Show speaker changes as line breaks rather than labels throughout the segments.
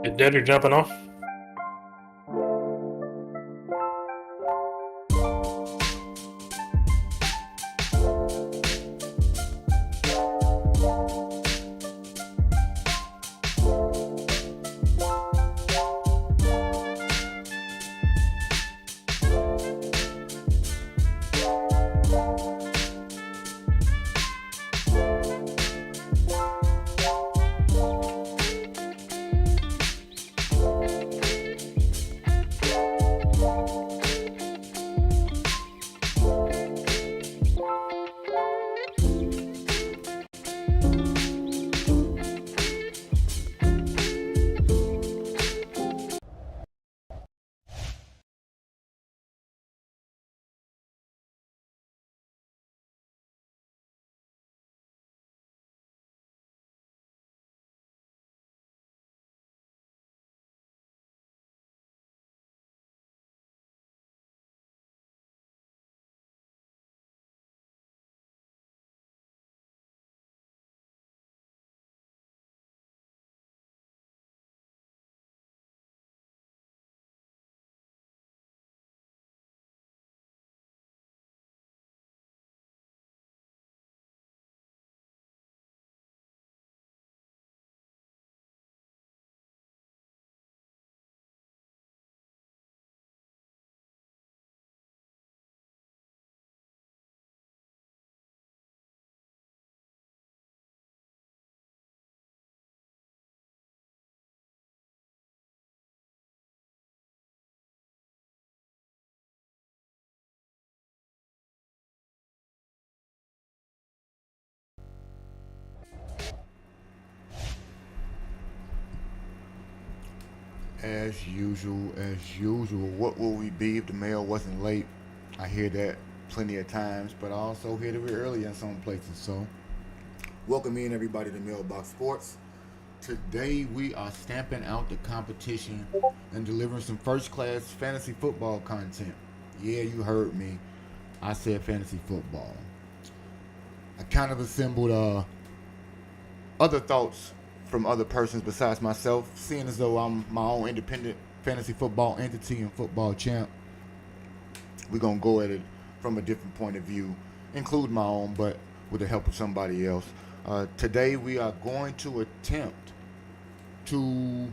Is Daddy jumping off?
As usual. What will we be if the mail wasn't late? I hear that plenty of times, but I also hear that we're early in some places. So, welcome in everybody to Mailbox Sports. Today we are stamping out the competition and delivering some first-class fantasy football content. Yeah, you heard me. I said fantasy football. I kind of assembled other thoughts from other persons besides myself, seeing as though I'm my own independent fantasy football entity and football champ. We're going to go at it from a different point of view, include my own, but with the help of somebody else. Today we are going to attempt to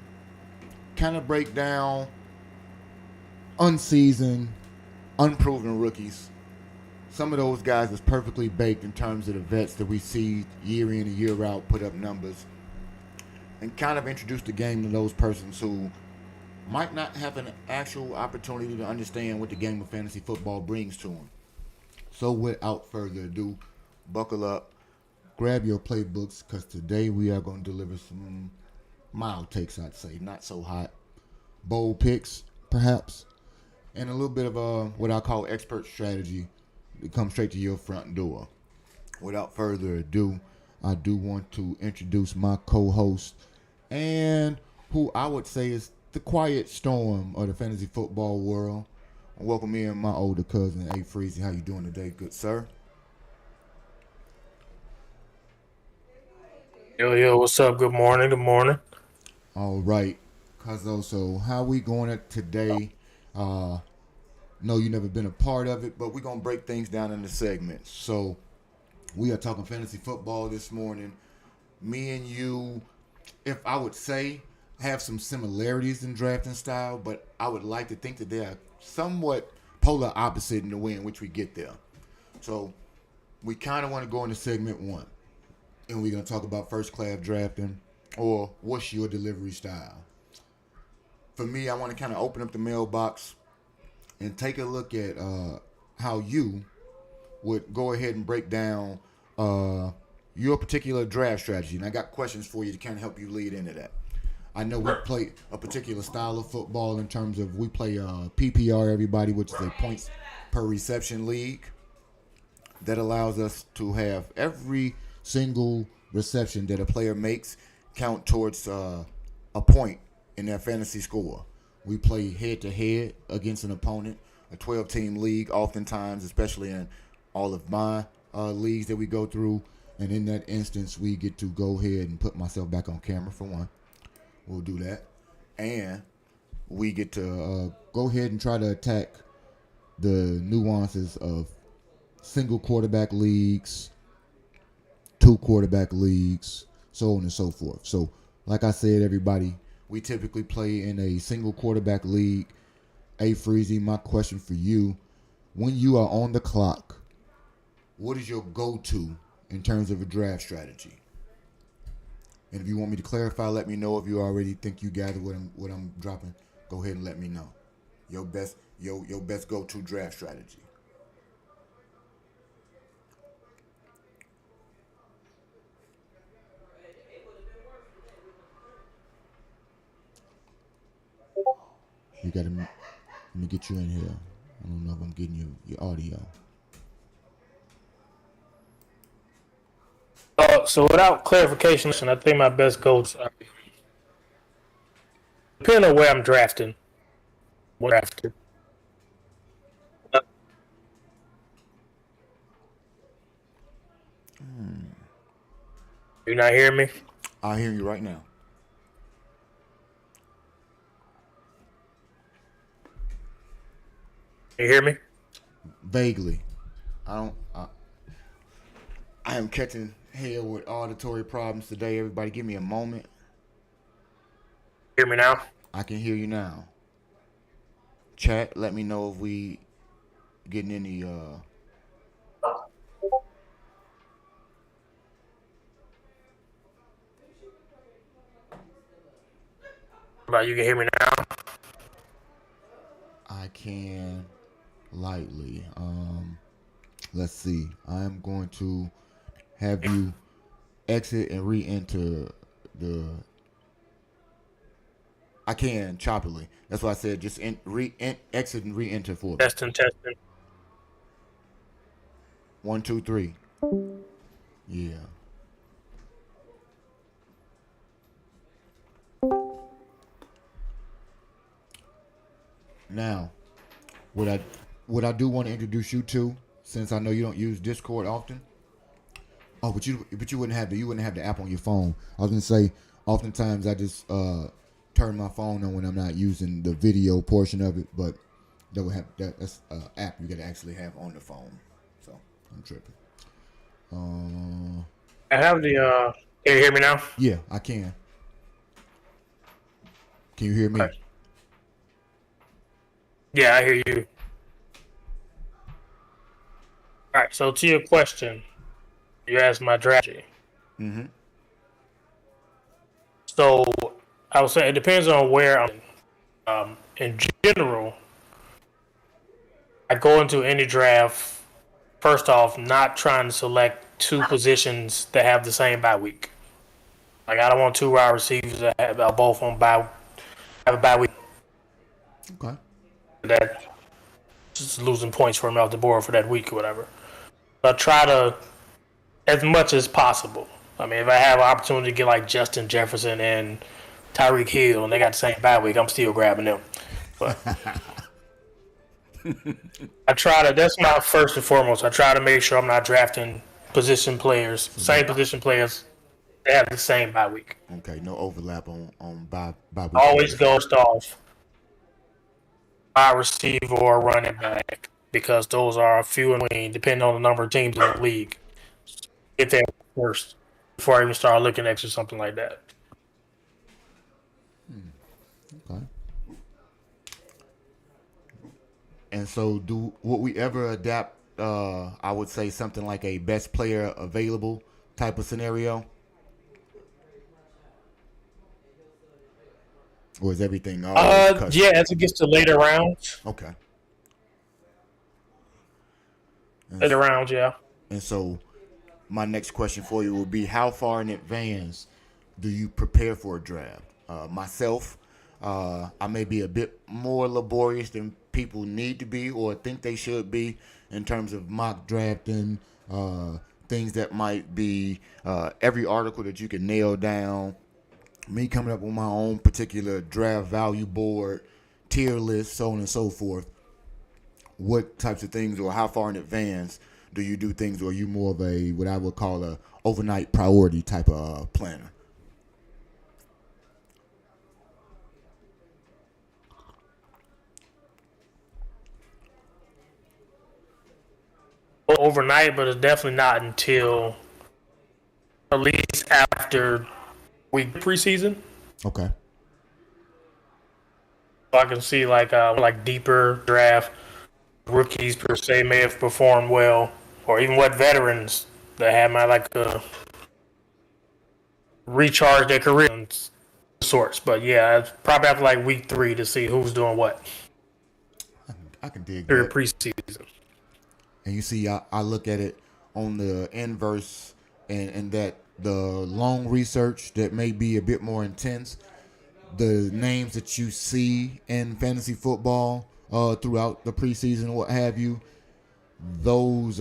kind of break down unseasoned, unproven rookies. Some of those guys is perfectly baked in terms of the vets that we see year in and year out put up numbers, and kind of introduce the game to those persons who might not have an actual opportunity to understand what the game of fantasy football brings to them. So without further ado, buckle up, grab your playbooks, because today we are going to deliver some mild takes, I'd say. Not so hot. Bold picks, perhaps, and a little bit of what I call expert strategy to come straight to your front door. Without further ado, I do want to introduce my co-host and who I would say is the quiet storm of the fantasy football world. Welcome in my older cousin, A. Freezy. How you doing today, good sir?
Yo, what's up? Good morning. Good morning.
All right, Cuzzo. So how we going at today? No, you never been a part of it, but we're gonna break things down into segments. So we are talking fantasy football this morning. Me and you, if I would say, have some similarities in drafting style, but I would like to think that they are somewhat polar opposite in the way in which we get there. So we kind of want to go into segment one, and we're going to talk about first class drafting, or what's your delivery style. For me, I want to kind of open up the mailbox and take a look at how you would go ahead and break down your particular draft strategy. And I got questions for you to kind of help you lead into that. I know we play a particular style of football in terms of we play PPR, everybody, which is a points per reception league. That allows us to have every single reception that a player makes count towards a point in their fantasy score. We play head-to-head against an opponent, a 12-team league oftentimes, especially in all of my leagues that we go through. And in that instance, we get to go ahead and put myself back on camera for one. We'll do that. and we get to go ahead and try to attack the nuances of single quarterback leagues, two quarterback leagues, so on and so forth. So, like I said, everybody, we typically play in a single quarterback league. A Freezy, my question for you: when you are on the clock, what is your go-to in terms of a draft strategy? And if you want me to clarify, let me know. If you already think you gathered what I'm dropping, go ahead and let me know. Your best go-to draft strategy. You got to let me get you in here. I don't know if I'm getting your audio.
So without clarification, I think my best goals are depending on where I'm drafting. Where drafted. You not hearing me?
I hear you right now.
You hear me?
Vaguely. I am catching hell with auditory problems today. Everybody give me a moment.
Hear me now?
I can hear you now. Chat, let me know if we getting any
About you can hear me now?
I can lightly. Let's see. I am going to have you exit and re-enter the. I can choppily. That's why I said just exit and re-enter for me.
Testing.
1, 2, 3. Yeah. Now, what I do want to introduce you to, since I know you don't use Discord often. Oh, but you wouldn't have the app on your phone. I was gonna say, oftentimes I just turn my phone on when I'm not using the video portion of it, but that's an app you gotta actually have on the phone. So I'm tripping.
I have the. Can you hear me now?
Yeah, I can. Can you hear me?
Okay. Yeah, I hear you. All right. So to your question, you asked my strategy.
Mm-hmm.
So I would say it depends on where I'm. In general, I go into any draft first off not trying to select two positions that have the same bye week. Like I don't want two wide receivers that have both on have a bye week.
Okay.
That just losing points for me off the board for that week or whatever. So I try to as much as possible. I mean, if I have an opportunity to get like Justin Jefferson and Tyreek Hill and they got the same bye week, I'm still grabbing them. But I try to. That's my first and foremost. I try to make sure I'm not drafting position players, same position players. They have the same bye week.
Okay, no overlap on bye week.
Always goes off wide receiver or running back because those are few and between, depending on the number of teams in the league. Get there first before I even start looking at you something like that.
Okay. And so, would we ever adapt? I would say something like a best player available type of scenario, or is everything always custom?
Yeah, as it gets to later rounds.
Okay.
Later rounds, yeah.
And so, my next question for you would be: how far in advance do you prepare for a draft? Myself, I may be a bit more laborious than people need to be or think they should be in terms of mock drafting, things that might be every article that you can nail down. Me coming up with my own particular draft value board, tier list, so on and so forth. What types of things or how far in advance do you do things, or are you more of a what I would call a overnight priority type of planner?
overnight, but it's definitely not until at least after week preseason.
Okay.
So I can see like deeper draft rookies per se may have performed well, or even what veterans that have my like recharge their career and sorts. But yeah, it's probably after like week 3 to see who's doing what
I can dig
during
that.
preseason.
And you see, I look at it on the inverse, and that the long research that may be a bit more intense, the names that you see in fantasy football throughout the preseason, what have you, those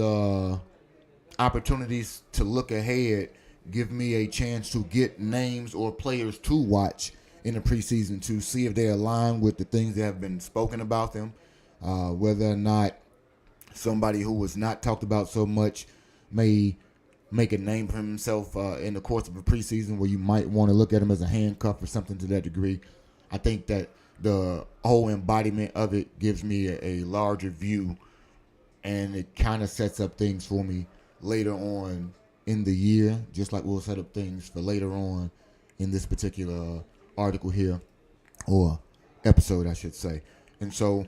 opportunities to look ahead give me a chance to get names or players to watch in the preseason to see if they align with the things that have been spoken about them, whether or not somebody who was not talked about so much may make a name for himself in the course of a preseason where you might want to look at him as a handcuff or something to that degree. I think that the whole embodiment of it gives me a larger view, and it kind of sets up things for me later on in the year, just like we'll set up things for later on in this particular article here, or episode, I should say. And so,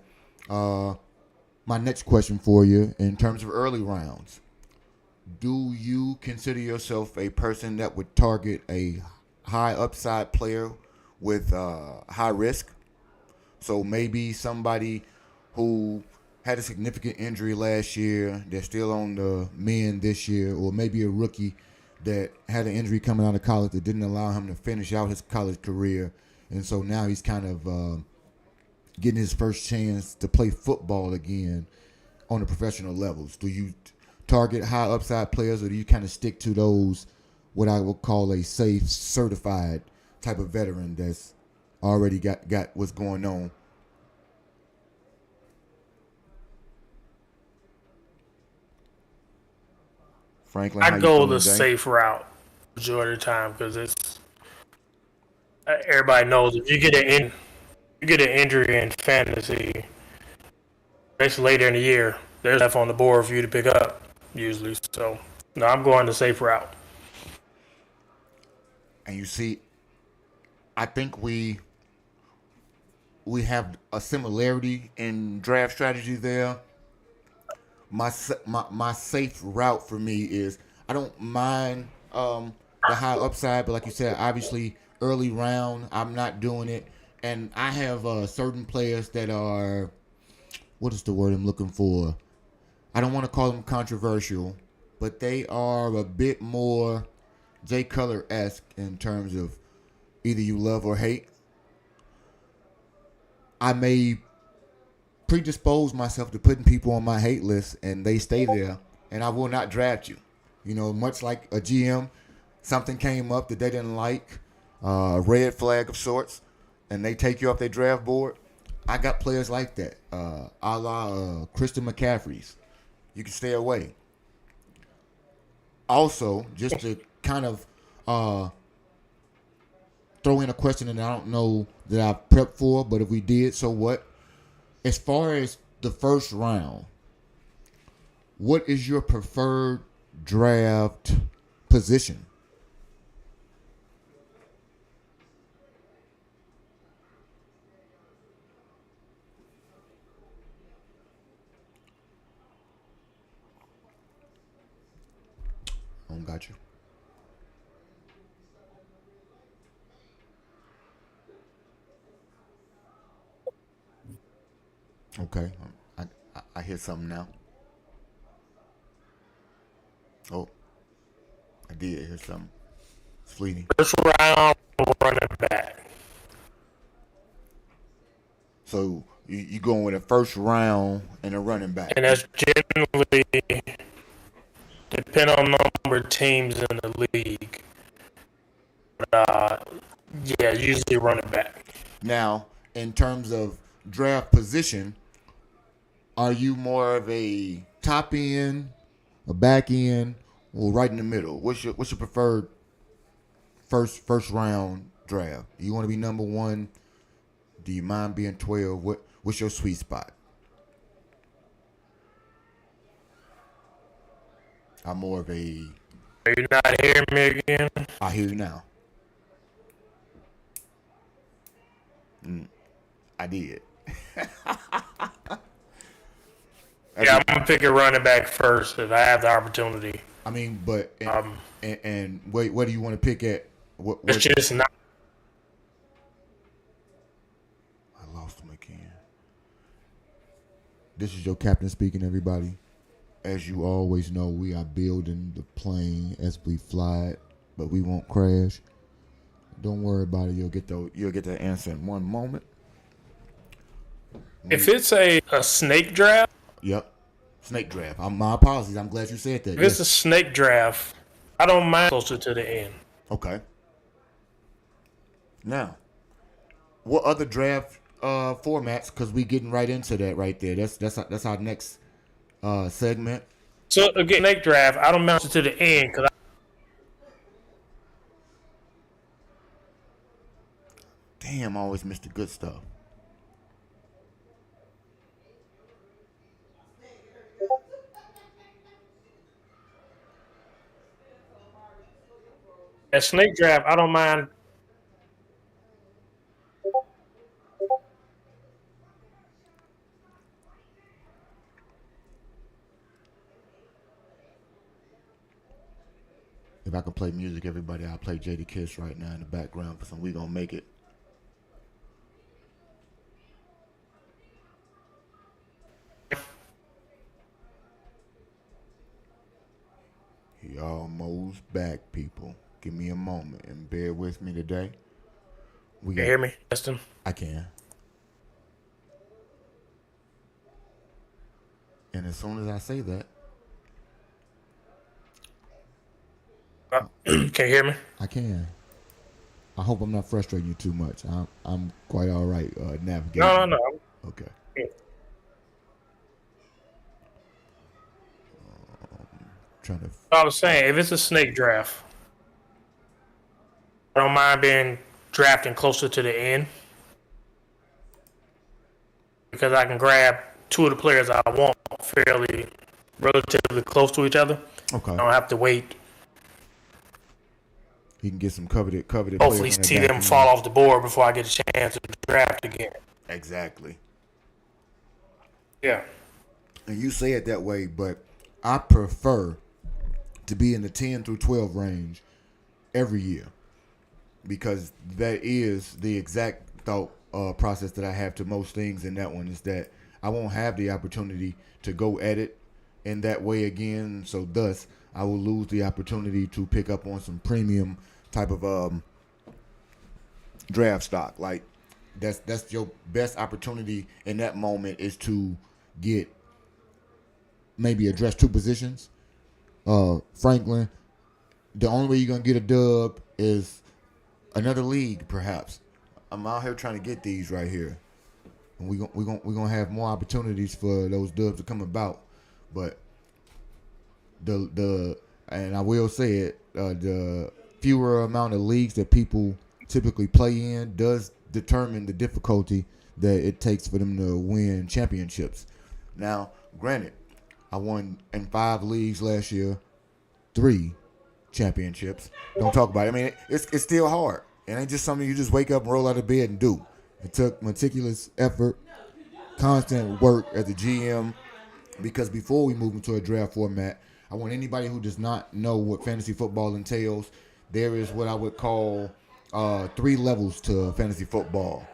my next question for you, in terms of early rounds, do you consider yourself a person that would target a high upside player with high risk? So maybe somebody who had a significant injury last year, they're still on the mend this year, or maybe a rookie that had an injury coming out of college that didn't allow him to finish out his college career. And so now he's kind of getting his first chance to play football again on the professional levels. Do you target high upside players, or do you kind of stick to those, what I would call a safe, certified type of veteran that's already got what's going on? Franklin, how
I
you
go
feeling
the
today?
safe route majority of the time because it's everybody knows if you get an injury in fantasy, especially later in the year, there's stuff on the board for you to pick up usually. So no, I'm going the safe route.
And you see, I think we have a similarity in draft strategy there. My safe route for me is, I don't mind the high upside, but like you said, obviously early round I'm not doing it, and I have certain players that are, what is the word I'm looking for? I don't want to call them controversial, but they are a bit more Jay Cutler-esque in terms of either you love or hate. I may predispose myself to putting people on my hate list, and they stay there, and I will not draft you. You know, much like a GM, something came up that they didn't like, a red flag of sorts, and they take you off their draft board. I got players like that, a la Christian McCaffrey's. You can stay away. Also, just to kind of throw in a question that I don't know that I've prepped for, but if we did, so what? As far as the first round, what is your preferred draft position? I don't got you. Okay, I hear something now. Oh, I did hear something. It's fleeting.
First round running back.
So you going with a first round and a running back.
And that's generally depend on number of teams in the league. Uh, yeah, usually running back.
Now, in terms of draft position, are you more of a top end, a back end, or right in the middle? What's your preferred first round draft? Do you want to be number one? Do you mind being 12? What's your sweet spot? I'm more of a.
Are you not hearing me again?
I hear you now. I did.
Yeah, I'm gonna pick a running back first if I have the opportunity.
I mean, but
Um,
and what do you want to pick at?
it's
What?
just not.
I lost him again. This is your captain speaking, everybody. As you always know, we are building the plane as we fly it, but we won't crash. Don't worry about it. You'll get the answer in one moment.
If it's a snake draft,
Yep. Snake draft. My apologies. I'm glad you said that.
if it's a snake draft, I don't mind closer to the end.
Okay. Now, what other draft formats? Because we getting right into that right there. That's our next segment.
So again, snake draft, I don't mind closer to the end because
Damn, I always missed the good stuff.
at snake draft, I don't mind.
If I can play music, everybody, I'll play Jada Kiss right now in the background for some We Gonna Make It. He almost back, people. Give me a moment and bear with me today.
Can you hear me, Justin?
I can. And as soon as I say that,
Can you hear me?
I can. I hope I'm not frustrating you too much. I'm quite all right navigating.
No.
Okay.
Yeah.
Trying to.
I was saying, if it's a snake draft, I don't mind drafting closer to the end because I can grab two of the players I want fairly relatively close to each other.
Okay.
I don't have to wait.
He can get some coveted.
Hopefully, see them fall off the board before I get a chance to draft again.
Exactly.
Yeah.
And you say it that way, but I prefer to be in the 10 through 12 range every year because that is the exact thought process that I have to most things in that one is that I won't have the opportunity to go at it in that way again. So thus, I will lose the opportunity to pick up on some premium type of draft stock. Like that's your best opportunity in that moment is to get maybe address two positions. Franklin, the only way you're gonna get a dub is another league, perhaps. I'm out here trying to get these right here, and we're gonna have more opportunities for those dubs to come about. But the and I will say it, the fewer amount of leagues that people typically play in does determine the difficulty that it takes for them to win championships. Now, granted, I won in 5 leagues last year, 3 championships. Don't talk about it. I mean, it's still hard. It ain't just something you just wake up and roll out of bed and do. It took meticulous effort, constant work as a GM, because before we move into a draft format, I want anybody who does not know what fantasy football entails, there is what I would call 3 levels to fantasy football.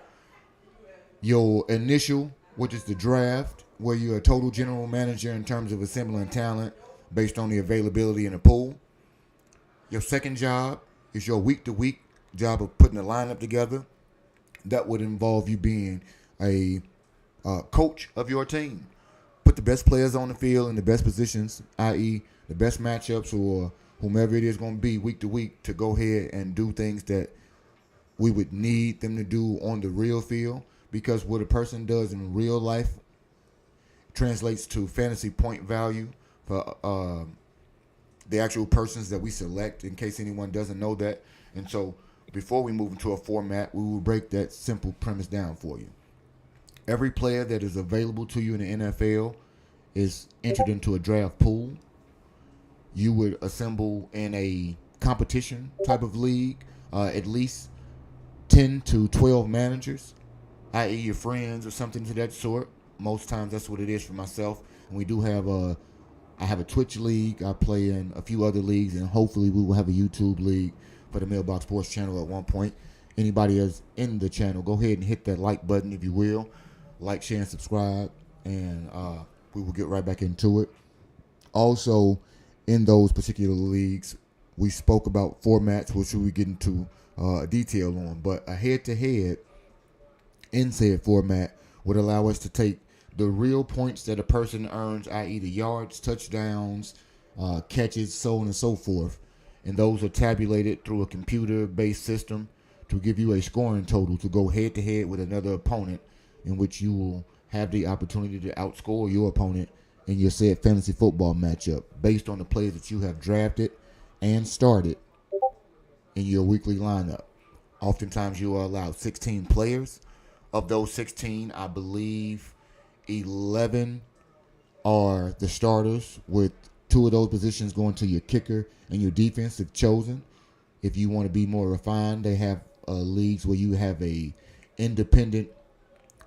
Your initial, which is the draft, where you're a total general manager in terms of assembling talent based on the availability in the pool. Your second job is your week-to-week job of putting a lineup together. That would involve you being a coach of your team. Put the best players on the field in the best positions, i.e. the best matchups or whomever it is going to be week to week to go ahead and do things that we would need them to do on the real field, because what a person does in real life translates to fantasy point value for the actual persons that we select, in case anyone doesn't know that. And so before we move into a format, we will break that simple premise down for you. Every player that is available to you in the NFL is entered into a draft pool. you would assemble in a competition type of league, at least 10 to 12 managers, i.e. your friends or something to that sort. Most times that's what it is for myself. And we do have I have a Twitch league. I play in a few other leagues, and hopefully we will have a YouTube league for the Mailbox Sports channel at one point. Anybody that's in the channel, go ahead and hit that like button if you will. Like, share, and subscribe, and we will get right back into it. Also, in those particular leagues, we spoke about formats, which we get into detail on. But a head-to-head in said format would allow us to take the real points that a person earns, i.e. the yards, touchdowns, catches, so on and so forth. And those are tabulated through a computer-based system to give you a scoring total to go head-to-head with another opponent, in which you will have the opportunity to outscore your opponent in your said fantasy football matchup based on the players that you have drafted and started in your weekly lineup. Oftentimes you are allowed 16 players. Of those 16, I believe 11 are the starters, with 2 of those positions going to your kicker and your defense if chosen. If you want to be more refined, they have leagues where you have a independent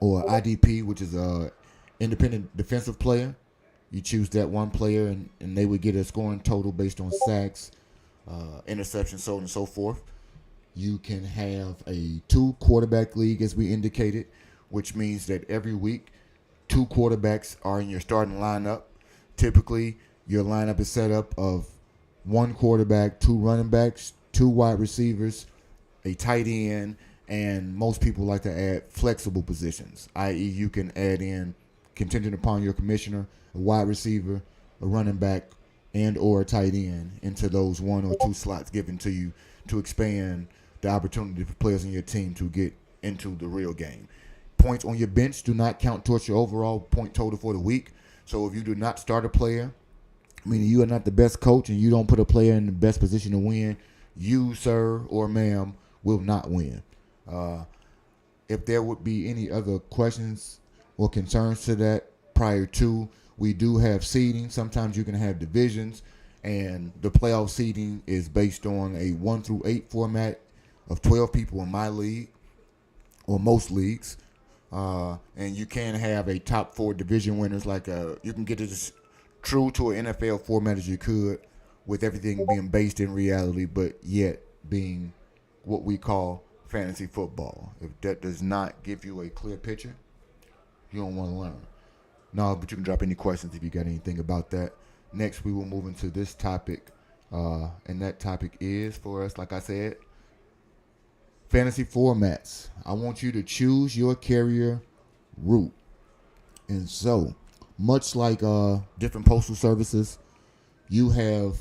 or IDP, which is a independent defensive player. You choose that one player, and they would get a scoring total based on sacks, interceptions, so on and so forth. You can have a 2 quarterback league, as we indicated, which means that every week 2 quarterbacks are in your starting lineup. Typically, your lineup is set up of 1 quarterback, 2 running backs, 2 wide receivers, a tight end, and most people like to add flexible positions, i.e. you can add in, contingent upon your commissioner, a wide receiver, a running back, and or a tight end into those 1 or 2 slots given to you to expand the opportunity for players in your team to get into the real game. Points on your bench do not count towards your overall point total for the week. So if you do not start a player, meaning you are not the best coach and you don't put a player in the best position to win, you, sir or ma'am, will not win. If there would be any other questions or concerns to that prior to, we do have seeding. Sometimes you can have divisions, and the playoff seeding is based on a 1 through 8 format of 12 people in my league, or most leagues. And you can have a top 4 division winners. You can get it as true to an NFL format as you could, with everything being based in reality, but yet being what we call fantasy football. If that does not give you a clear picture, you don't want to learn. No, but you can drop any questions if you got anything about that. Next, we will move into this topic, and that topic is, for us, like I said, fantasy formats. I want you to choose your carrier route. And so, much like different postal services, you have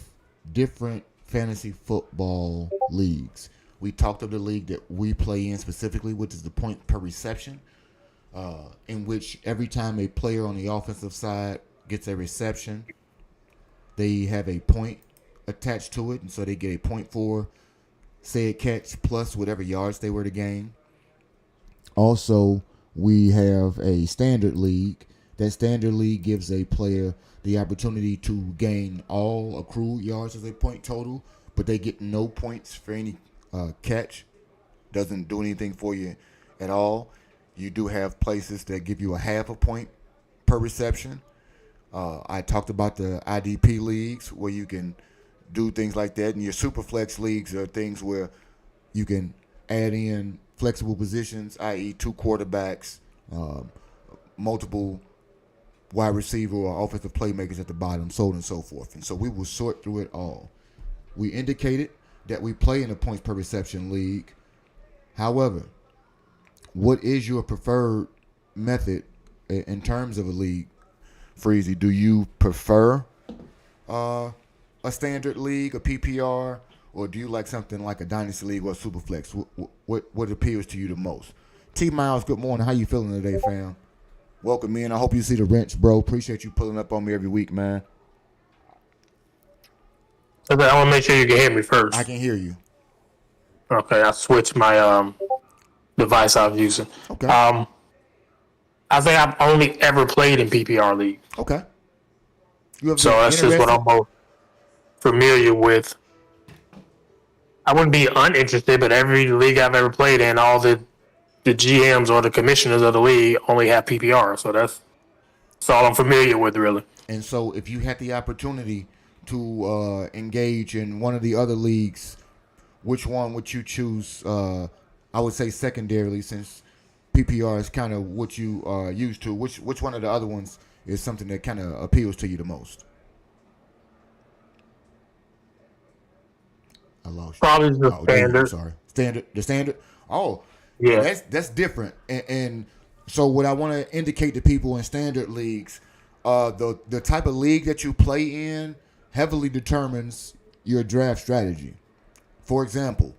different fantasy football leagues. We talked of the league that we play in specifically, which is the point per reception, in which every time a player on the offensive side gets a reception, they have a point attached to it, and so they get a point for said catch plus whatever yards they were to gain. Also, we have a standard league. That standard league gives a player the opportunity to gain all accrued yards as a point total, but they get no points for any catch. Doesn't do anything for you at all. You do have places that give you a half a point per reception. I talked about the IDP leagues where you can do things like that, and your super flex leagues are things where you can add in flexible positions, i.e. 2 quarterbacks, multiple wide receiver or offensive playmakers at the bottom, so on and so forth. And so we will sort through it all. We indicated that we play in a points per reception league. However, what is your preferred method in terms of a league, Freezy? Do you prefer a standard league, a PPR, or do you like something like a dynasty league or a superflex? What appeals to you the most? T Miles, good morning. How you feeling today, fam? Welcome in. I hope you see the wrench, bro. Appreciate you pulling up on me every week, man.
Okay, I want to make sure you can hear me first.
I can hear you.
Okay, I switched my device I was using.
Okay.
I think I've only ever played in PPR league.
Okay.
So that's just what I'm most. familiar with. I wouldn't be uninterested, but every league I've ever played in, all the GMs or the commissioners of the league only have PPR, so that's all I'm familiar with, really.
And so, if you had the opportunity to engage in one of the other leagues, which one would you choose? I would say secondarily, since PPR is kind of what you are used to. Which one of the other ones is something that kind of appeals to you the most? I lost you.
Probably the
Oh, there you go.
standard.
Sorry. The standard. Oh,
Yeah.
that's different. And so what I want to indicate to people in standard leagues, the type of league that you play in heavily determines your draft strategy. For example,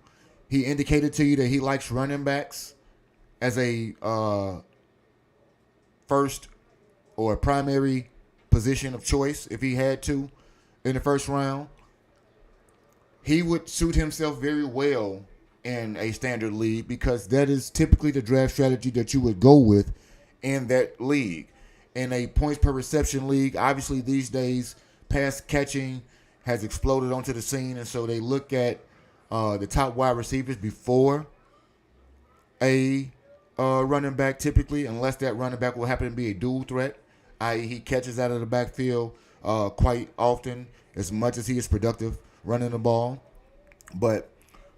he indicated to you that he likes running backs as a first or primary position of choice if he had to in the first round. He would suit himself very well in a standard league because that is typically the draft strategy that you would go with in that league. In a points per reception league, obviously these days pass catching has exploded onto the scene, and so they look at the top wide receivers before a running back typically, unless that running back will happen to be a dual threat, i.e. he catches out of the backfield quite often as much as he is productive running the ball. But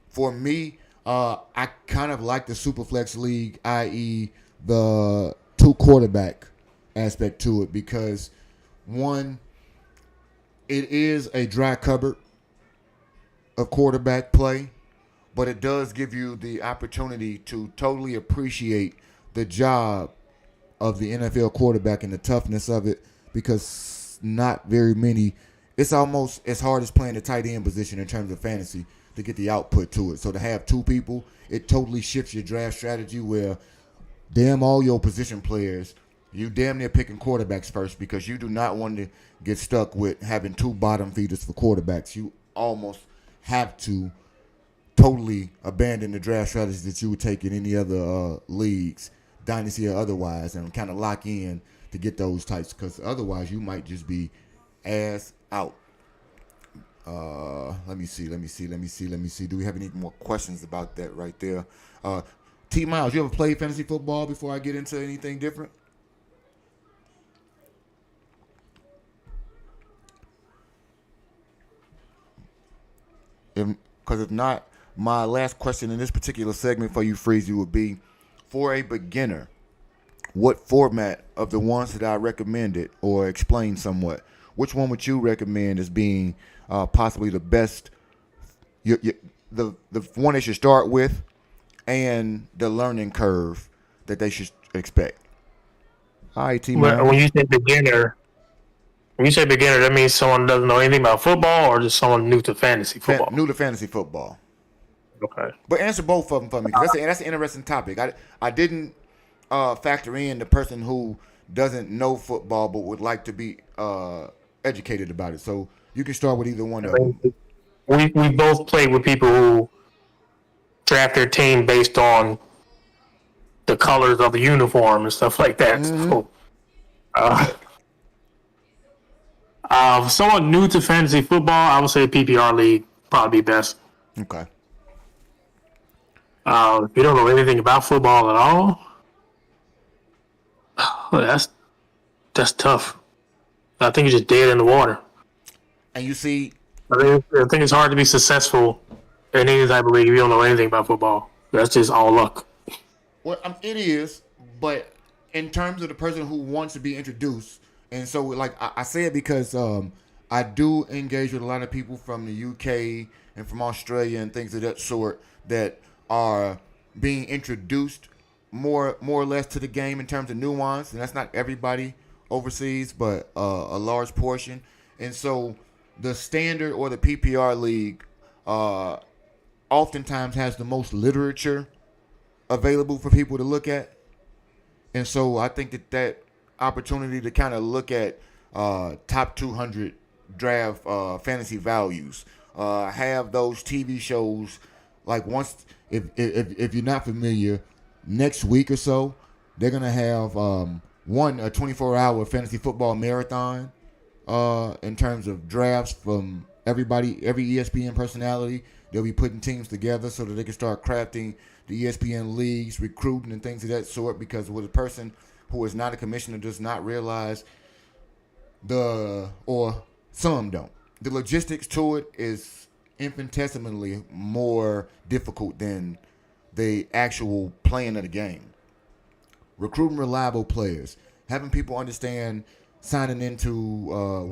for me, I kind of like the Superflex League, i.e. the two quarterback aspect to it because, one, it is a dry cupboard of quarterback play, but it does give you the opportunity to totally appreciate the job of the NFL quarterback and the toughness of it because not very many. It's almost as hard as playing the tight end position in terms of fantasy to get the output to it. So to have two people, it totally shifts your draft strategy where damn all your position players, you damn near picking quarterbacks first because you do not want to get stuck with having two bottom feeders for quarterbacks. You almost have to totally abandon the draft strategy that you would take in any other leagues, dynasty or otherwise, and kind of lock in to get those types because otherwise you might just be ass out. Let me see. Do we have any more questions about that right there? T. Miles, you ever played fantasy football before I get into anything different? Because if not, my last question in this particular segment for you, Freezy, would be, for a beginner, what format of the ones that I recommended or explained somewhat, which one would you recommend as being possibly the best, the one they should start with, and the learning curve that they should expect? All right, T. Miles.
When you say beginner, that means someone doesn't know anything about football, or just someone new to fantasy football.
New to fantasy football.
Okay.
But answer both of them for me, because that's an interesting topic. I didn't factor in the person who doesn't know football but would like to be educated about it. So you can start with either one of them.
We both played with people who draft their team based on the colors of the uniform and stuff like that. So, someone new to fantasy football, I would say PPR league probably be best.
Okay.
If you don't know anything about football at all, that's tough. I think you're just dead in the water.
And you see,
I think it's hard to be successful in any type of league if you don't know anything about football. That's just all luck.
well, it is, but in terms of the person who wants to be introduced, and so like I say it because I do engage with a lot of people from the UK and from Australia and things of that sort that are being introduced more or less to the game in terms of nuance, and that's not everybody overseas, but a large portion. And so the standard or the PPR league oftentimes has the most literature available for people to look at. And so I think that opportunity to kind of look at top 200 draft fantasy values, have those TV shows, like once, if you're not familiar, next week or so, they're going to have a 24-hour fantasy football marathon in terms of drafts from every ESPN personality, they'll be putting teams together so that they can start crafting the ESPN leagues, recruiting, and things of that sort. Because with a person who is not a commissioner does not realize or some don't. The logistics to it is infinitesimally more difficult than the actual playing of the game. Recruiting reliable players, having people understand signing into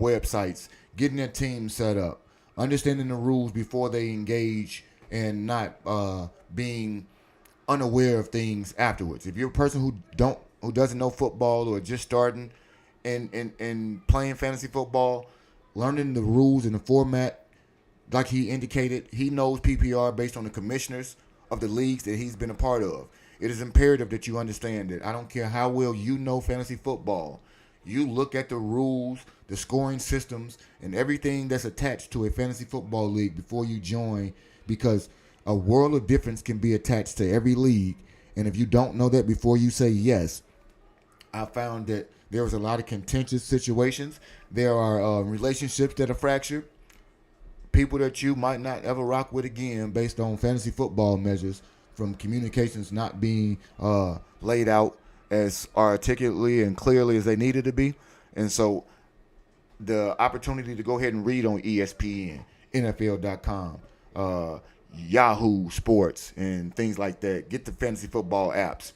websites, getting their team set up, understanding the rules before they engage, and not being unaware of things afterwards. If you're a person who doesn't know football or just starting and playing fantasy football, learning the rules and the format, like he indicated, he knows PPR based on the commissioners of the leagues that he's been a part of. It is imperative that you understand it. I don't care how well you know fantasy football. You look at the rules, the scoring systems, and everything that's attached to a fantasy football league before you join, because a world of difference can be attached to every league. And if you don't know that before you say yes, I found that there was a lot of contentious situations. There are relationships that are fractured. People that you might not ever rock with again based on fantasy football measures, from communications not being laid out as articulately and clearly as they needed to be. And so the opportunity to go ahead and read on ESPN, NFL.com, Yahoo Sports, and things like that. Get the fantasy football apps.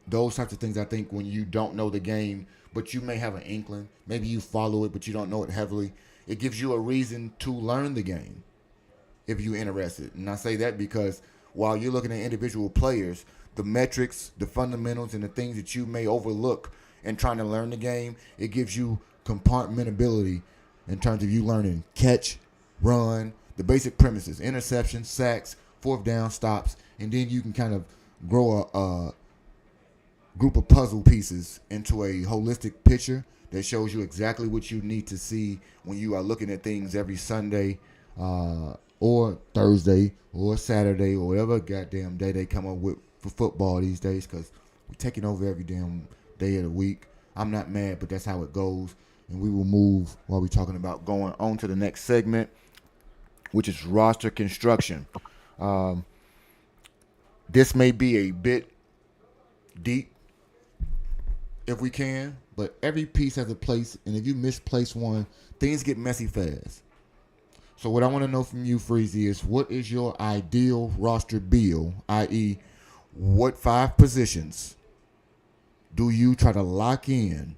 Those types of things, I think, when you don't know the game, but you may have an inkling. Maybe you follow it, but you don't know it heavily. It gives you a reason to learn the game if you're interested. And I say that because while you're looking at individual players, the metrics, the fundamentals, and the things that you may overlook in trying to learn the game, it gives you compartmentability in terms of you learning catch, run, the basic premises, interceptions, sacks, fourth down, stops, and then you can kind of grow a group of puzzle pieces into a holistic picture that shows you exactly what you need to see when you are looking at things every Sunday or Thursday or Saturday or whatever goddamn day they come up with for football these days, because we're taking over every damn day of the week. I'm not mad, but that's how it goes. And we will move while we're talking about going on to the next segment, which is roster construction. This may be a bit deep if we can, but every piece has a place, and if you misplace one, things get messy fast. So what I want to know from you, Freezy, is what is your ideal roster build, i.e., what 5 positions do you try to lock in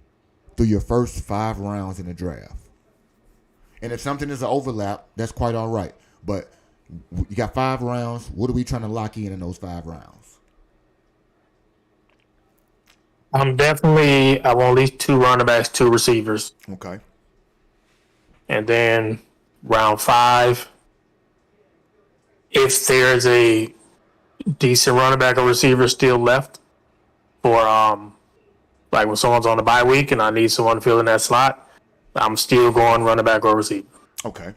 through your first 5 rounds in the draft? And if something is an overlap, that's quite all right. But you got 5 rounds. What are we trying to lock in those 5 rounds?
I want at least 2 running backs, 2 receivers.
Okay.
And then round 5, if there's a decent running back or receiver still left for like when someone's on the bye week and I need someone to fill in that slot, I'm still going running back or receiver.
Okay.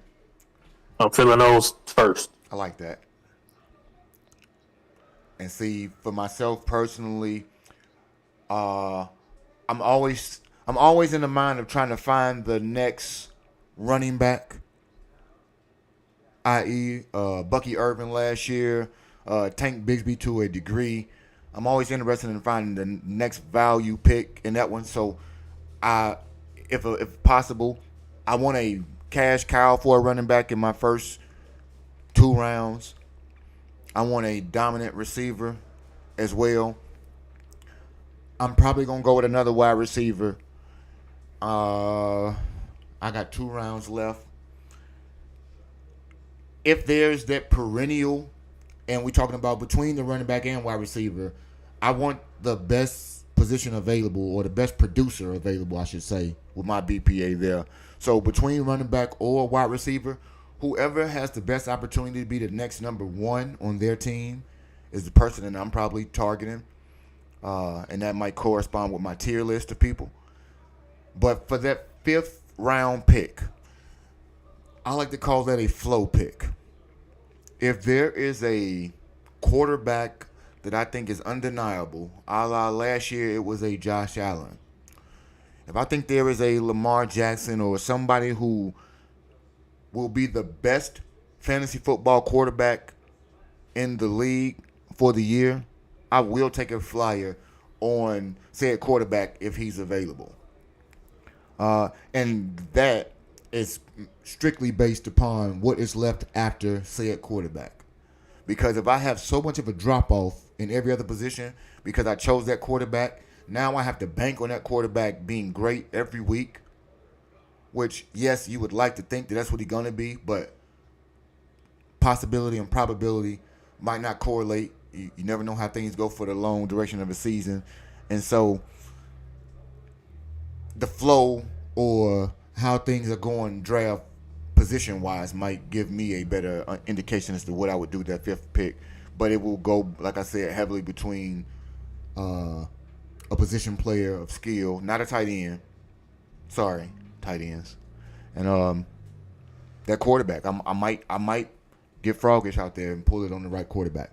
I'm filling those first.
I like that. And see, for myself personally, I'm always in the mind of trying to find the next running back, i.e., Bucky Irvin last year, Tank Bigsby to a degree. I'm always interested in finding the next value pick in that one. So, if possible, I want a cash cow for a running back in my first 2 rounds. I want a dominant receiver as well. I'm probably going to go with another wide receiver. I got 2 rounds left. If there's that perennial, and we're talking about between the running back and wide receiver, I want the best position available, or the best producer available, I should say, with my BPA there. So between running back or wide receiver, whoever has the best opportunity to be the next number 1 on their team is the person that I'm probably targeting. And that might correspond with my tier list of people. But for that 5th round pick, I like to call that a flow pick. If there is a quarterback that I think is undeniable, a la last year it was a Josh Allen. If I think there is a Lamar Jackson or somebody who will be the best fantasy football quarterback in the league for the year, I will take a flyer on said quarterback if he's available. And that is strictly based upon what is left after said quarterback. Because if I have so much of a drop off in every other position because I chose that quarterback, now I have to bank on that quarterback being great every week. Which, yes, you would like to think that that's what he's going to be, but possibility and probability might not correlate. You never know how things go for the long duration of a season. And so the flow or how things are going draft position-wise might give me a better indication as to what I would do with that fifth pick. But it will go, like I said, heavily between a position player of skill, not a tight end. Sorry, tight ends. And that quarterback. I might get froggish out there and pull it on the right quarterback.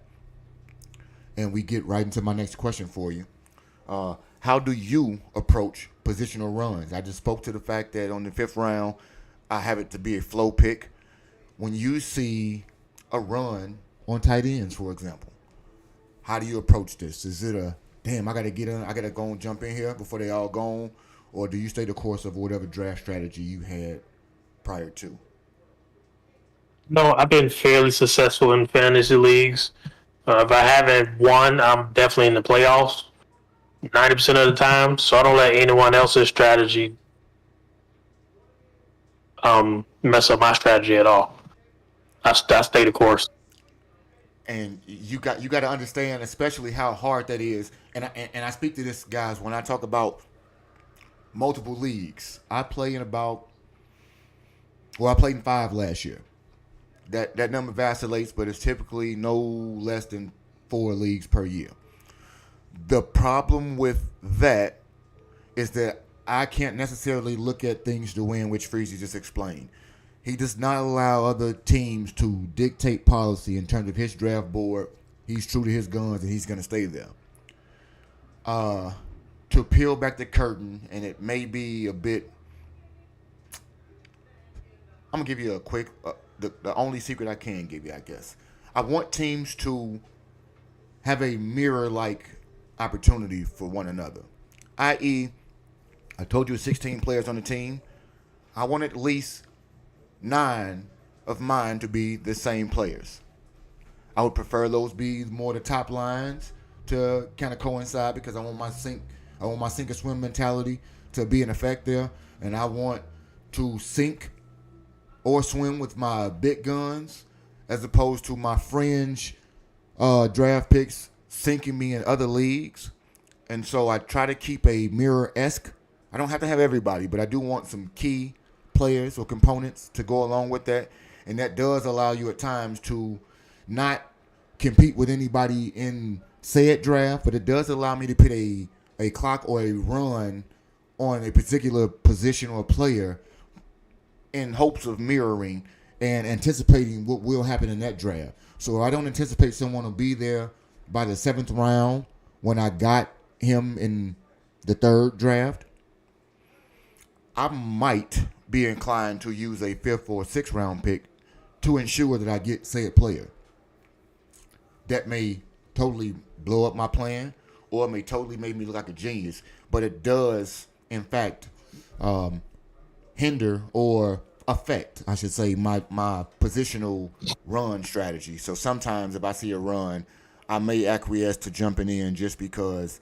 And we get right into my next question for you. How do you approach positional runs? I just spoke to the fact that on the fifth round, I have it to be a flow pick. When you see a run on tight ends, for example, how do you approach this? Is it a, damn, I got to get in, I got to go and jump in here before they all gone? Or do you stay the course of whatever draft strategy you had prior to?
No, I've been fairly successful in fantasy leagues. If I haven't won, I'm definitely in the playoffs 90% of the time. So I don't let anyone else's strategy mess up my strategy at all. I stay the course.
And you got to understand, especially how hard that is. And I speak to this, guys, when I talk about multiple leagues. I played in 5 last year. That number vacillates, but it's typically no less than 4 leagues per year. The problem with that is that I can't necessarily look at things the way in which Freezy just explained. He does not allow other teams to dictate policy in terms of his draft board. He's true to his guns, and he's going to stay there. To peel back the curtain, and it may be a bit... I'm going to give you a quick... The only secret I can give you, I guess. I want teams to have a mirror-like opportunity for one another. I.e., I told you 16 players on the team. I want at least 9 of mine to be the same players. I would prefer those be more the top lines to kind of coincide because I want my sink or swim mentality to be in effect there. And I want to sink or swim with my big guns as opposed to my fringe draft picks sinking me in other leagues. And so I try to keep a mirror-esque. I don't have to have everybody, but I do want some key players or components to go along with that. And that does allow you at times to not compete with anybody in said draft, but it does allow me to put a clock or a run on a particular position or player in hopes of mirroring and anticipating what will happen in that draft. So I don't anticipate someone will be there by the 7th round when I got him in the 3rd draft. I might be inclined to use a 5th or 6th round pick to ensure that I get said player. That may totally blow up my plan, or it may totally make me look like a genius, but it does, in fact, hinder or affect, I should say, my positional run strategy. So sometimes if I see a run, I may acquiesce to jumping in just because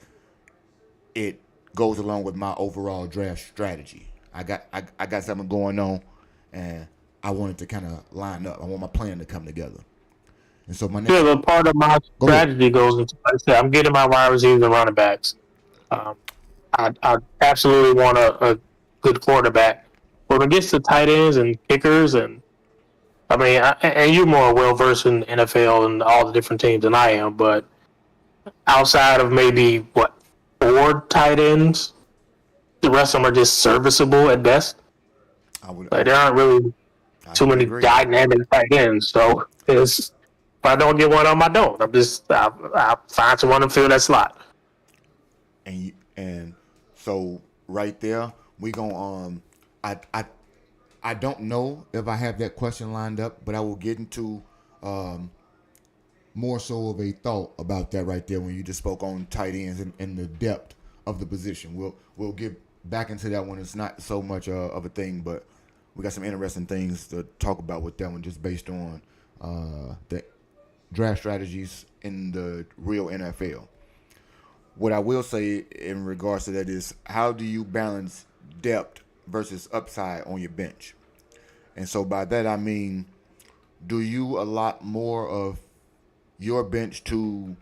it goes along with my overall draft strategy. I got something going on, and I want it to kind of line up. I want my plan to come together. And so my next...
Yeah, but part of my strategy goes into, like I said, I'm getting my wide receivers and running backs. I absolutely want a good quarterback. But when it gets to tight ends and kickers, and I mean, and you're more well versed in NFL and all the different teams than I am, but outside of maybe 4 tight ends, the rest of them are just serviceable at best. There aren't really too many dynamic tight ends, so if I don't get one on, I don't. I find someone to fill that slot.
And so right there, we gonna I I don't know if I have that question lined up, but I will get into more so of a thought about that right there when you just spoke on tight ends and the depth of the position. We'll get back into that one. It's not so much of a thing, but we got some interesting things to talk about with that one just based on the draft strategies in the real NFL. What I will say in regards to that is, how do you balance depth versus upside on your bench? And so by that I mean, do you allot more of your bench to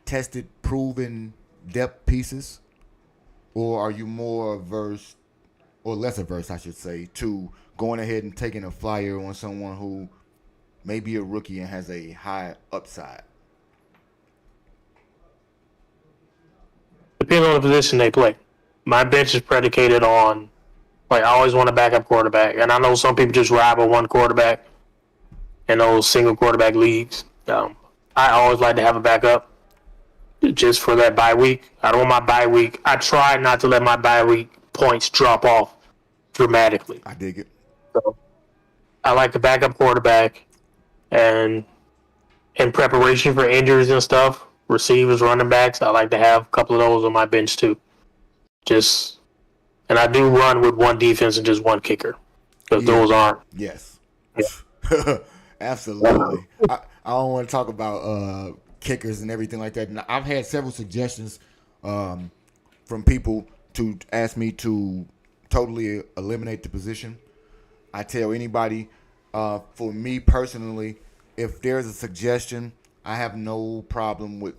tested, proven depth pieces, or are you more averse, or less averse, I should say, to going ahead and taking a flyer on someone who may be a rookie and has a high upside?
Depending on the position they play. My bench is predicated on, like, I always want a backup quarterback, and I know some people just ride with one quarterback in those single quarterback leagues. I always like to have a backup just for that bye week. I don't want my bye week. I try not to let my bye week points drop off dramatically.
I dig it.
So I like the backup quarterback, and in preparation for injuries and stuff, receivers, running backs, I like to have a couple of those on my bench too. And I do run with one defense and just one kicker, because those aren't.
Yes.
Yeah.
Absolutely. I don't want to talk about kickers and everything like that. And I've had several suggestions from people to ask me to totally eliminate the position. I tell anybody, for me personally, if there's a suggestion, I have no problem with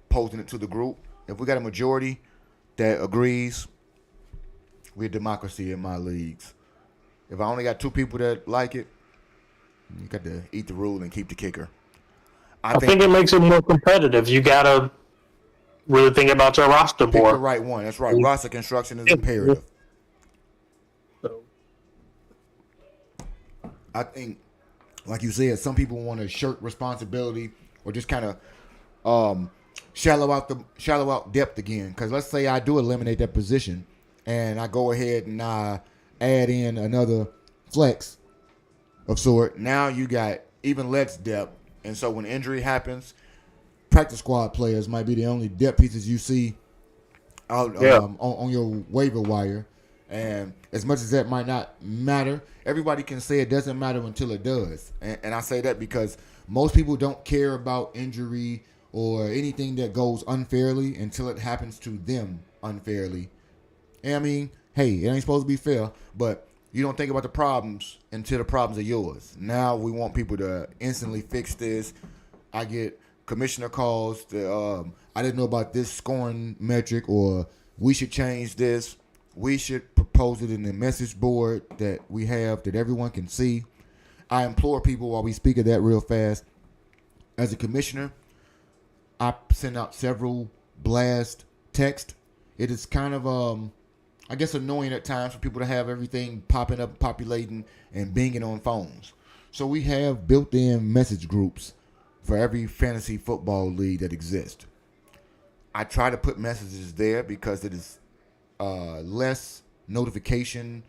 posting it to the group. If we got a majority that agrees, we're a democracy in my leagues. If I only got 2 people that like it, you got to eat the rule and keep the kicker.
I think it makes it more competitive. You got to really think about your roster more.
Pick the right one. That's right. Roster construction is imperative.
So,
I think, like you said, some people want to shirk responsibility or just kind of shallow out depth again. Because let's say I do eliminate that position, and I go ahead and I add in another flex of sort. Now you got even less depth, and so when injury happens, practice squad players might be the only depth pieces you see out on your waiver wire. And as much as that might not matter, everybody can say it doesn't matter until it does. And I say that because most people don't care about injury or anything that goes unfairly until it happens to them unfairly. And I mean, hey, it ain't supposed to be fair, but you don't think about the problems until the problems are yours. Now we want people to instantly fix this. I get commissioner calls that I didn't know about this scoring metric, or we should change this. We should propose it in the message board that we have that everyone can see. I implore people, while we speak of that real fast, as a commissioner, I send out several blast text. It is kind of I guess annoying at times for people to have everything popping up, populating, and binging on phones. So we have built-in message groups for every fantasy football league that exists. I try to put messages there because it is less notification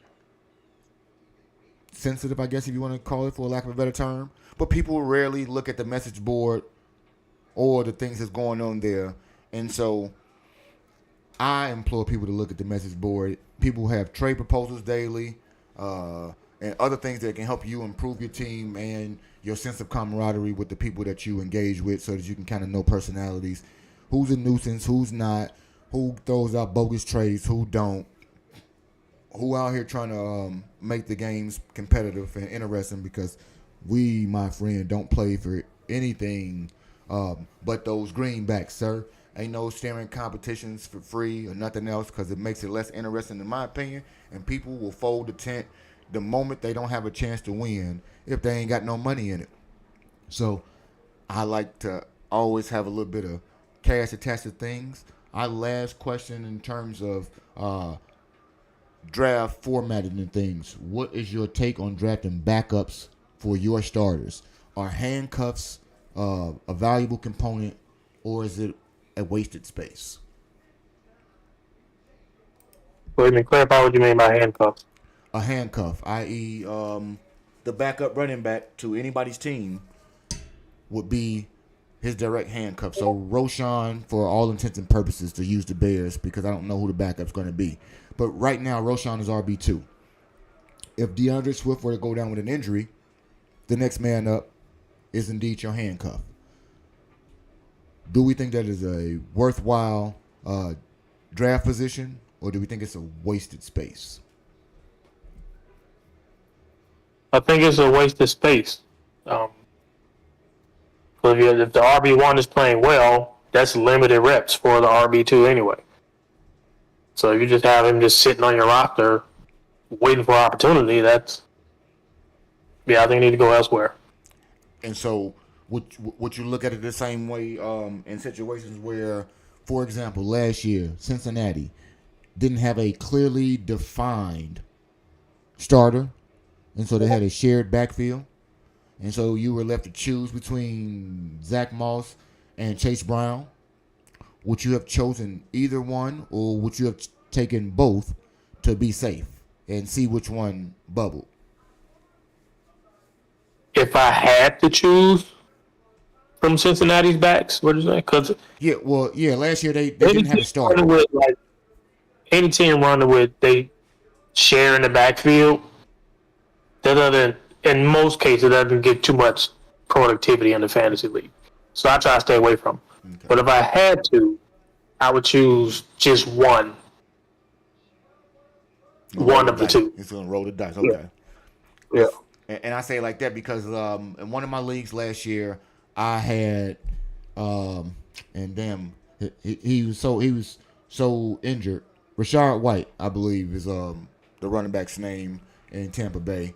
sensitive, I guess, if you want to call it, for lack of a better term. But people rarely look at the message board or the things that's going on there. And so I implore people to look at the message board. People have trade proposals daily and other things that can help you improve your team and your sense of camaraderie with the people that you engage with, so that you can kind of know personalities. Who's a nuisance, who's not, who throws out bogus trades, who don't, who out here trying to make the games competitive and interesting, because we, my friend, don't play for anything but those greenbacks, sir. Ain't no staring competitions for free or nothing else, because it makes it less interesting, in my opinion, and people will fold the tent the moment they don't have a chance to win if they ain't got no money in it. So I like to always have a little bit of cash attached to things. Our last question in terms of draft formatting and things. What is your take on drafting backups for your starters? Are handcuffs a valuable component, or is it a wasted space?
Wait a minute, clarify what you mean by handcuffs.
a handcuff, i.e., the backup running back to anybody's team would be his direct handcuff. So Roshan, for all intents and purposes, to use the Bears, because I don't know who the backup's going to be. But right now, Roshan is RB2. If DeAndre Swift were to go down with an injury, the next man up is indeed your handcuff. Do we think that is a worthwhile draft position, or do we think it's a wasted space?
I think it's a waste of space. If the RB1 is playing well, that's limited reps for the RB2 anyway. So if you just have him just sitting on your roster waiting for opportunity, I think you need to go elsewhere.
And so would you look at it the same way in situations where, for example, last year, Cincinnati didn't have a clearly defined starter, and so they had a shared backfield? And so you were left to choose between Zach Moss and Chase Brown. Would you have chosen either one, or would you have taken both to be safe and see which one bubbled?
If I had to choose from Cincinnati's backs, what is that? Because
last year they didn't have a starter.
Any team running with, they share in the backfield. That doesn't, in most cases, doesn't get too much productivity in the fantasy league. So I try to stay away from them. Okay. But if I had to, I would choose just one. One of the two.
It's going to roll the dice. Okay.
Yeah.
And I say it like that because in one of my leagues last year, I had, and damn, he was so injured. Rashard White, I believe, is the running back's name in Tampa Bay.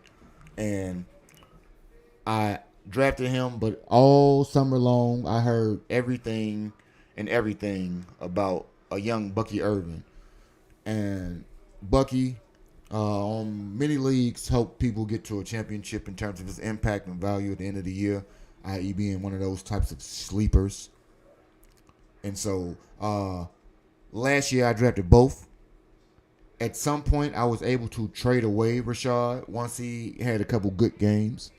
And I drafted him, but all summer long I heard everything about a young Bucky Irvin. And Bucky, on many leagues, helped people get to a championship in terms of his impact and value at the end of the year, i.e. being one of those types of sleepers. And so last year I drafted both. At some point, I was able to trade away Rashard once he had a couple good games.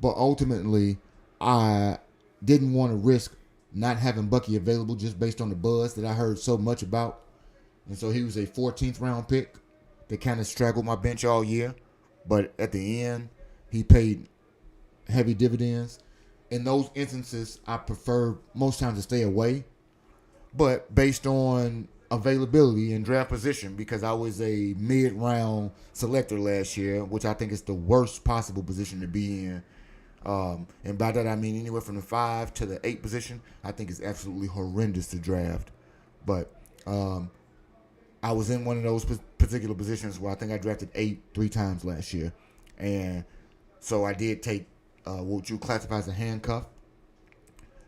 But ultimately, I didn't want to risk not having Bucky available just based on the buzz that I heard so much about. And so he was a 14th round pick that kind of straggled my bench all year. But at the end, he paid heavy dividends. In those instances, I prefer most times to stay away. But based on availability and draft position, because I was a mid-round selector last year, which I think is the worst possible position to be in. And by that I mean anywhere from the 5 to the 8 position. I think it's absolutely horrendous to draft. But I was in one of those particular positions where I think I drafted 8 3 times last year. And so I did take what you classify as a handcuff.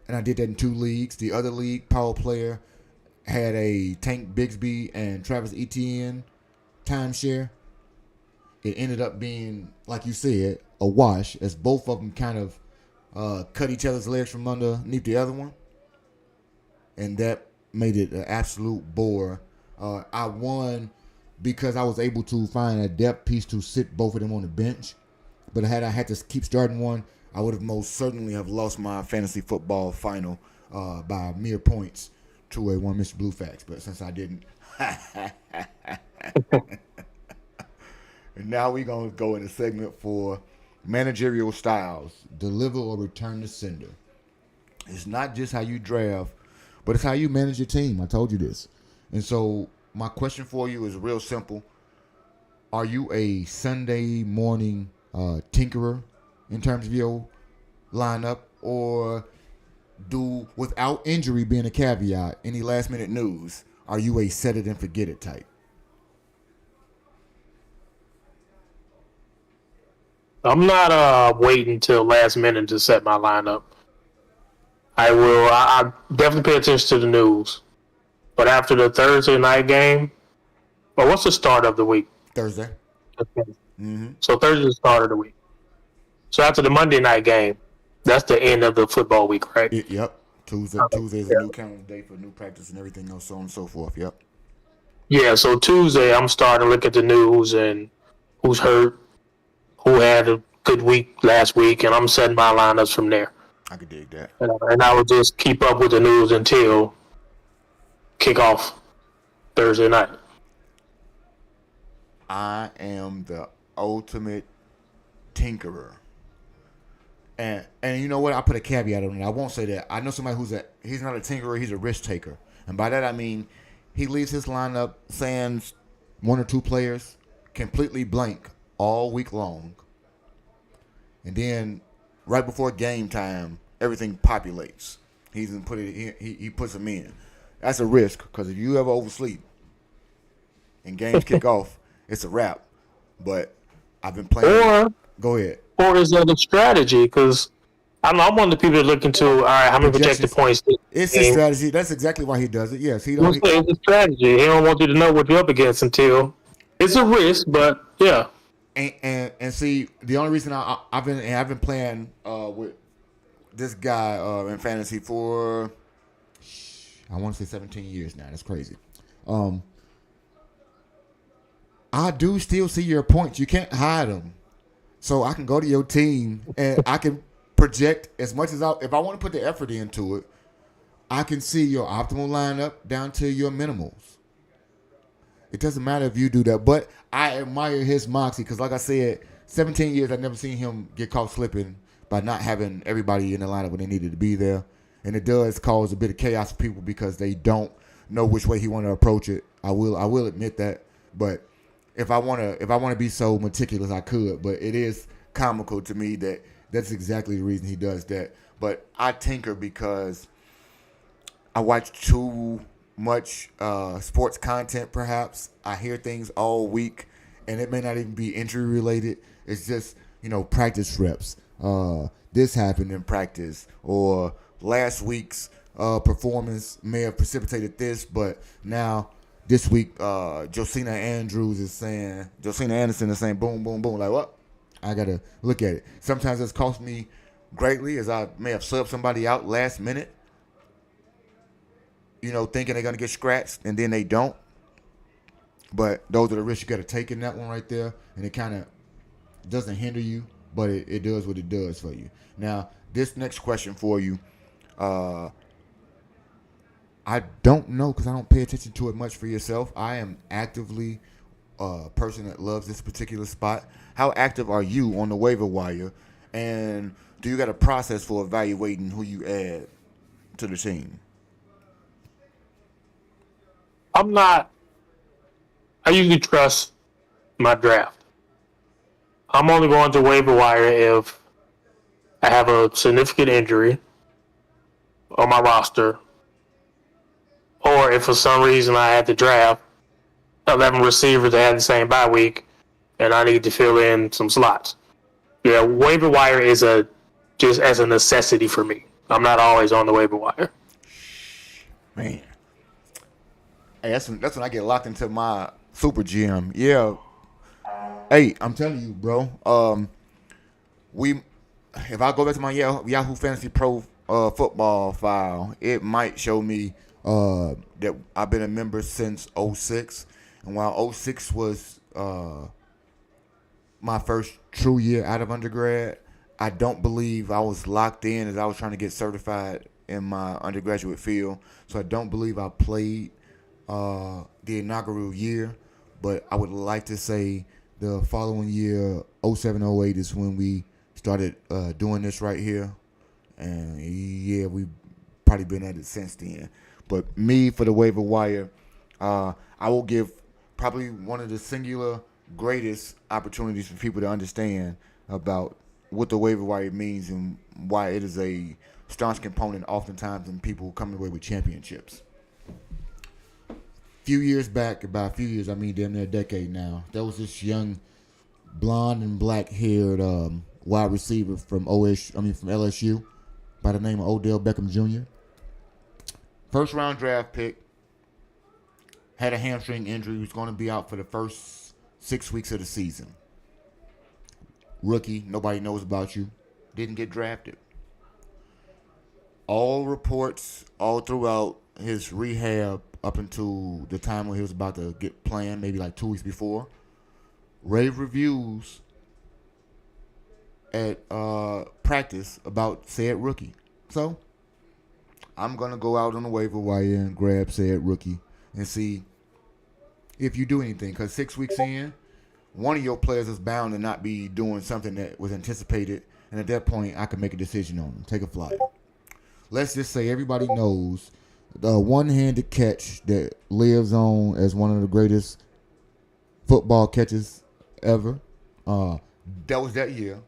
And I did that in 2 leagues. The other league, power player, had a Tank Bigsby and Travis Etienne timeshare. It ended up being, like you said, a wash, as both of them kind of cut each other's legs from underneath the other one. And that made it an absolute bore. I won because I was able to find a depth piece to sit both of them on the bench. But had I had to keep starting one, I would have most certainly have lost my fantasy football final by mere points to a one Mr. Blue Facts. But since I didn't, and now we're going to go in a segment for managerial styles, deliver or return to sender. It's not just how you draft, but it's how you manage your team. I told you this. And so my question for you is real simple. Are you a Sunday morning tinkerer in terms of your lineup, or without injury being a caveat, any last minute news, are you a set it and forget it type?
I'm not waiting till last minute to set my lineup. I definitely pay attention to the news. But after the Thursday night game, what's the start of the week?
Thursday.
Okay. Mm-hmm. So Thursday's the start of the week. So after the Monday night game, that's the end of the football week, right?
Yep. Tuesday is a new calendar day for new practice and everything else, so on and so forth. Yep.
Yeah, so Tuesday I'm starting to look at the news, and who's hurt, who had a good week last week, and I'm setting my lineups from there.
I could dig that.
And I will just keep up with the news until kickoff Thursday night.
I am the ultimate tinkerer. And you know what? I put a caveat on it. I won't say that. I know somebody he's not a tinkerer, he's a risk taker. And by that I mean he leaves his lineup sans one or two players completely blank all week long. And then right before game time, everything populates. He puts them in. That's a risk because if you ever oversleep and games kick off, it's a wrap. But I've been playing. Go ahead.
Or is that a strategy? Because I'm one of the people that look into, all right, how many projected points?
It's a strategy. That's exactly why he does it. Yes,
it's a strategy. He don't want you to know what you're up against until it's a risk, but yeah.
And see, the only reason I've been playing with this guy in fantasy for I want to say 17 years now. That's crazy. I do still see your points. You can't hide them. So I can go to your team and I can project as much as if I want to put the effort into it, I can see your optimal lineup down to your minimals. It doesn't matter if you do that, but I admire his moxie because, like I said, 17 years I've never seen him get caught slipping by not having everybody in the lineup when they needed to be there, and it does cause a bit of chaos for people because they don't know which way he want to approach it. I will admit that, but if I want to be so meticulous, I could, but it is comical to me that that's exactly the reason he does that. But I tinker because I watch too much sports content, perhaps. I hear things all week, and it may not even be injury related. It's just, practice reps. This happened in practice, or last week's performance may have precipitated this, but now this week, Josina Anderson is saying, boom, boom, boom. Like, what? I got to look at it. Sometimes it's cost me greatly as I may have subbed somebody out last minute, thinking they're going to get scratched, and then they don't. But those are the risks you got to take in that one right there, and it kind of doesn't hinder you, but it does what it does for you. Now, this next question for you, I don't know because I don't pay attention to it much for yourself. I am actively a person that loves this particular spot. How active are you on the waiver wire? And do you got a process for evaluating who you add to the team?
I usually trust my draft. I'm only going to waiver wire if I have a significant injury on my roster, or if for some reason I had to draft 11 receivers that had the same bye week and I need to fill in some slots. Yeah, waiver wire is just as a necessity for me. I'm not always on the waiver wire.
Man. Hey, that's when I get locked into my super gym. Yeah. Hey, I'm telling you, bro. If I go back to my Yahoo Fantasy Pro football file, it might show me that I've been a member since 06. And while 06 was my first true year out of undergrad, I don't believe I was locked in as I was trying to get certified in my undergraduate field. So I don't believe I played the inaugural year. But I would like to say the following year, 07-08, is when we started doing this right here. And yeah, we've probably been at it since then. But me, for the waiver wire, I will give probably one of the singular greatest opportunities for people to understand about what the waiver wire means and why it is a staunch component oftentimes in people coming away with championships. Few years back, about a few years, I mean damn near a decade now, there was this young blonde and black-haired wide receiver from LSU by the name of Odell Beckham Jr. First-round draft pick, had a hamstring injury, was going to be out for the first 6 weeks of the season. Rookie, nobody knows about you, didn't get drafted. All reports, all throughout his rehab up until the time when he was about to get playing, maybe like 2 weeks before, rave reviews at practice about said rookie. So I'm gonna go out on the waiver wire and grab said rookie and see if you do anything. Because 6 weeks in, one of your players is bound to not be doing something that was anticipated, and at that point, I can make a decision on him. Take a flyer. Let's just say everybody knows the one-handed catch that lives on as one of the greatest football catches ever. That was that year.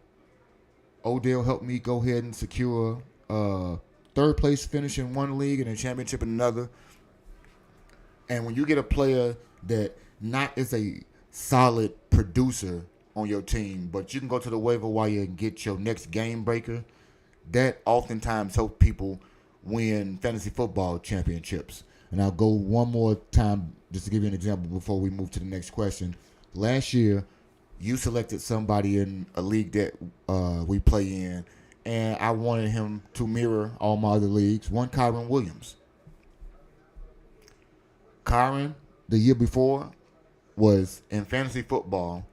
Odell helped me go ahead and secure third place finish in one league and a championship in another. And when you get a player that not is a solid producer on your team, but you can go to the waiver wire and get your next game breaker, that oftentimes helps people win fantasy football championships. And I'll go one more time just to give you an example before we move to the next question. Last year, you selected somebody in a league that we play in, and I wanted him to mirror all my other leagues. One, Kyron Williams. Kyron, the year before, was in fantasy football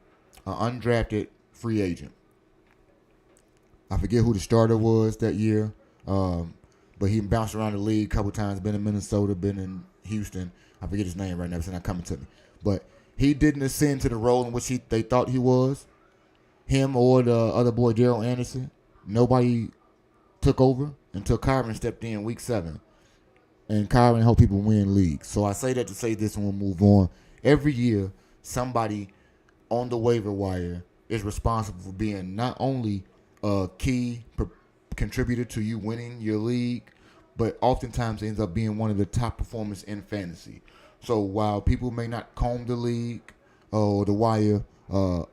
an undrafted free agent. I forget who the starter was that year, but he bounced around the league a couple times, been in Minnesota, been in Houston. I forget his name right now, it's not coming to me. But he didn't ascend to the role in which they thought he was. Him or the other boy, Daryl Anderson. Nobody took over until Kyron stepped in week 7. And Kyron helped people win leagues. So I say that to say this and we'll move on. Every year, somebody on the waiver wire is responsible for being not only a key contributor to you winning your league, but oftentimes ends up being one of the top performers in fantasy. So while people may not comb the league or the wire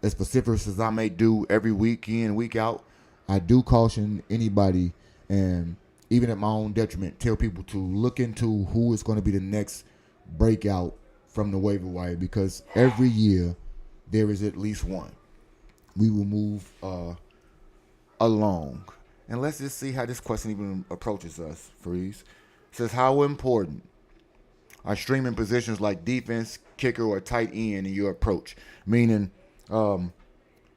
as vociferous as I may do every week in, week out, I do caution anybody, and even at my own detriment, tell people to look into who is going to be the next breakout from the waiver wire, because every year there is at least one. We will move along. And let's just see how this question even approaches us, Freeze. It says, how important are streaming positions like defense, kicker, or tight end in your approach? Meaning,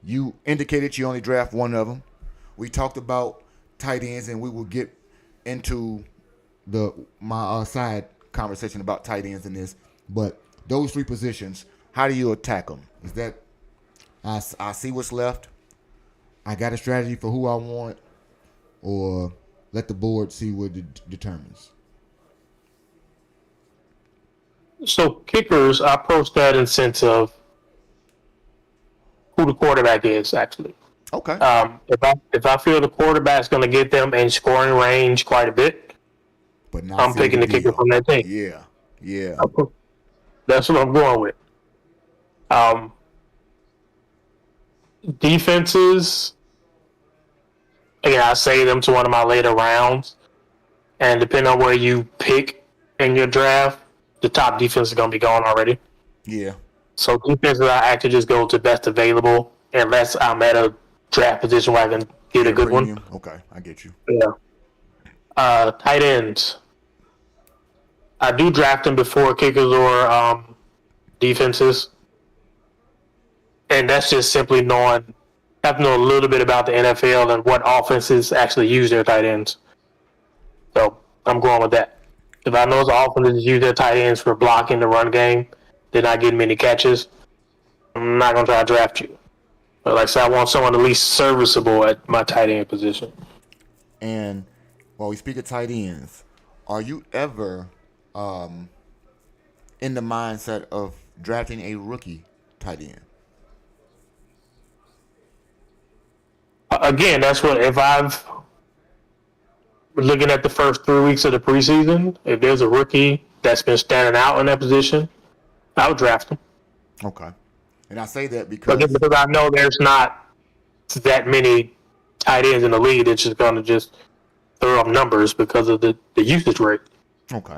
you indicated you only draft one of them. We talked about tight ends, and we will get into my side conversation about tight ends in this. But those 3 positions, how do you attack them? Is that I see what's left, I got a strategy for who I want, or let the board see what it determines?
So kickers, I approach that in sense of who the quarterback is, actually.
Okay.
If I feel the quarterback's going to get them in scoring range quite a bit,
but not
I'm picking the kicker from that team.
Yeah.
That's what I'm going with. Defenses, again, I say them to one of my later rounds, and depending on where you pick in your draft, the top defense is going to be gone already.
Yeah.
So defenses, I actually just go to best available unless I'm at a draft position where I can get a good
premium
one.
Okay, I get you.
Yeah. Tight ends. I do draft them before kickers or defenses. And that's just simply have to know a little bit about the NFL and what offenses actually use their tight ends. So I'm going with that. If I know the offenses use their tight ends for blocking the run game, they're not getting many catches, I'm not going to try to draft you. But like I said, I want someone at least serviceable at my tight end position.
And while we speak of tight ends, are you ever in the mindset of drafting a rookie tight end?
Again, that's what, if I've looking at the first 3 weeks of the preseason, if there's a rookie that's been standing out in that position, I would draft him.
Okay. And I say that because
I know there's not that many tight ends in the league that's just going to just throw up numbers because of the usage rate.
Okay.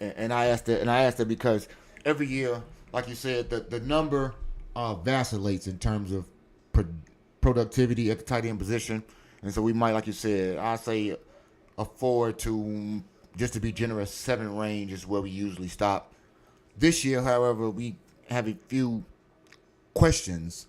And I asked that because every year, like you said, the number vacillates in terms of productivity at the tight end position. And so we might, like you said, I say a 4 to, just to be generous, 7 range is where we usually stop. This year, however, we have a few questions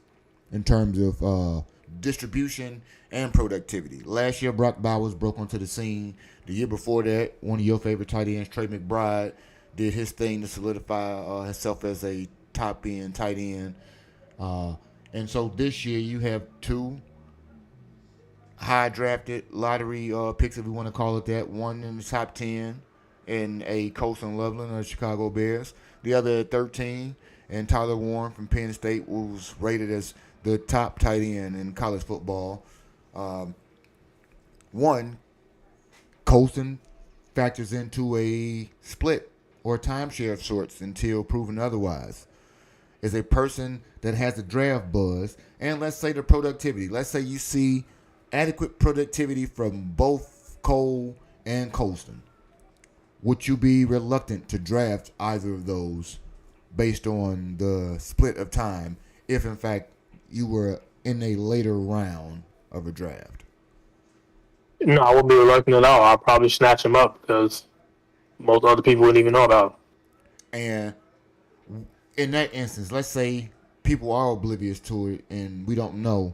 in terms of distribution and productivity. Last year, Brock Bowers broke onto the scene. The year before that, one of your favorite tight ends, Trey McBride, did his thing to solidify himself as a top end tight end. And so this year, you have two high drafted lottery picks, if we want to call it that. One in the top 10 in a Colson Loveland of the Chicago Bears. The other at 13, and Tyler Warren from Penn State was rated as the top tight end in college football. One, Colson factors into a split or a timeshare of sorts until proven otherwise. Is a person that has the draft buzz, and let's say the productivity. Let's say you see adequate productivity from both Cole and Colston. Would you be reluctant to draft either of those based on the split of time if, in fact, you were in a later round of a draft?
No, I wouldn't be reluctant at all. I'll probably snatch him up because most other people wouldn't even know about him.
And in that instance, let's say people are oblivious to it and we don't know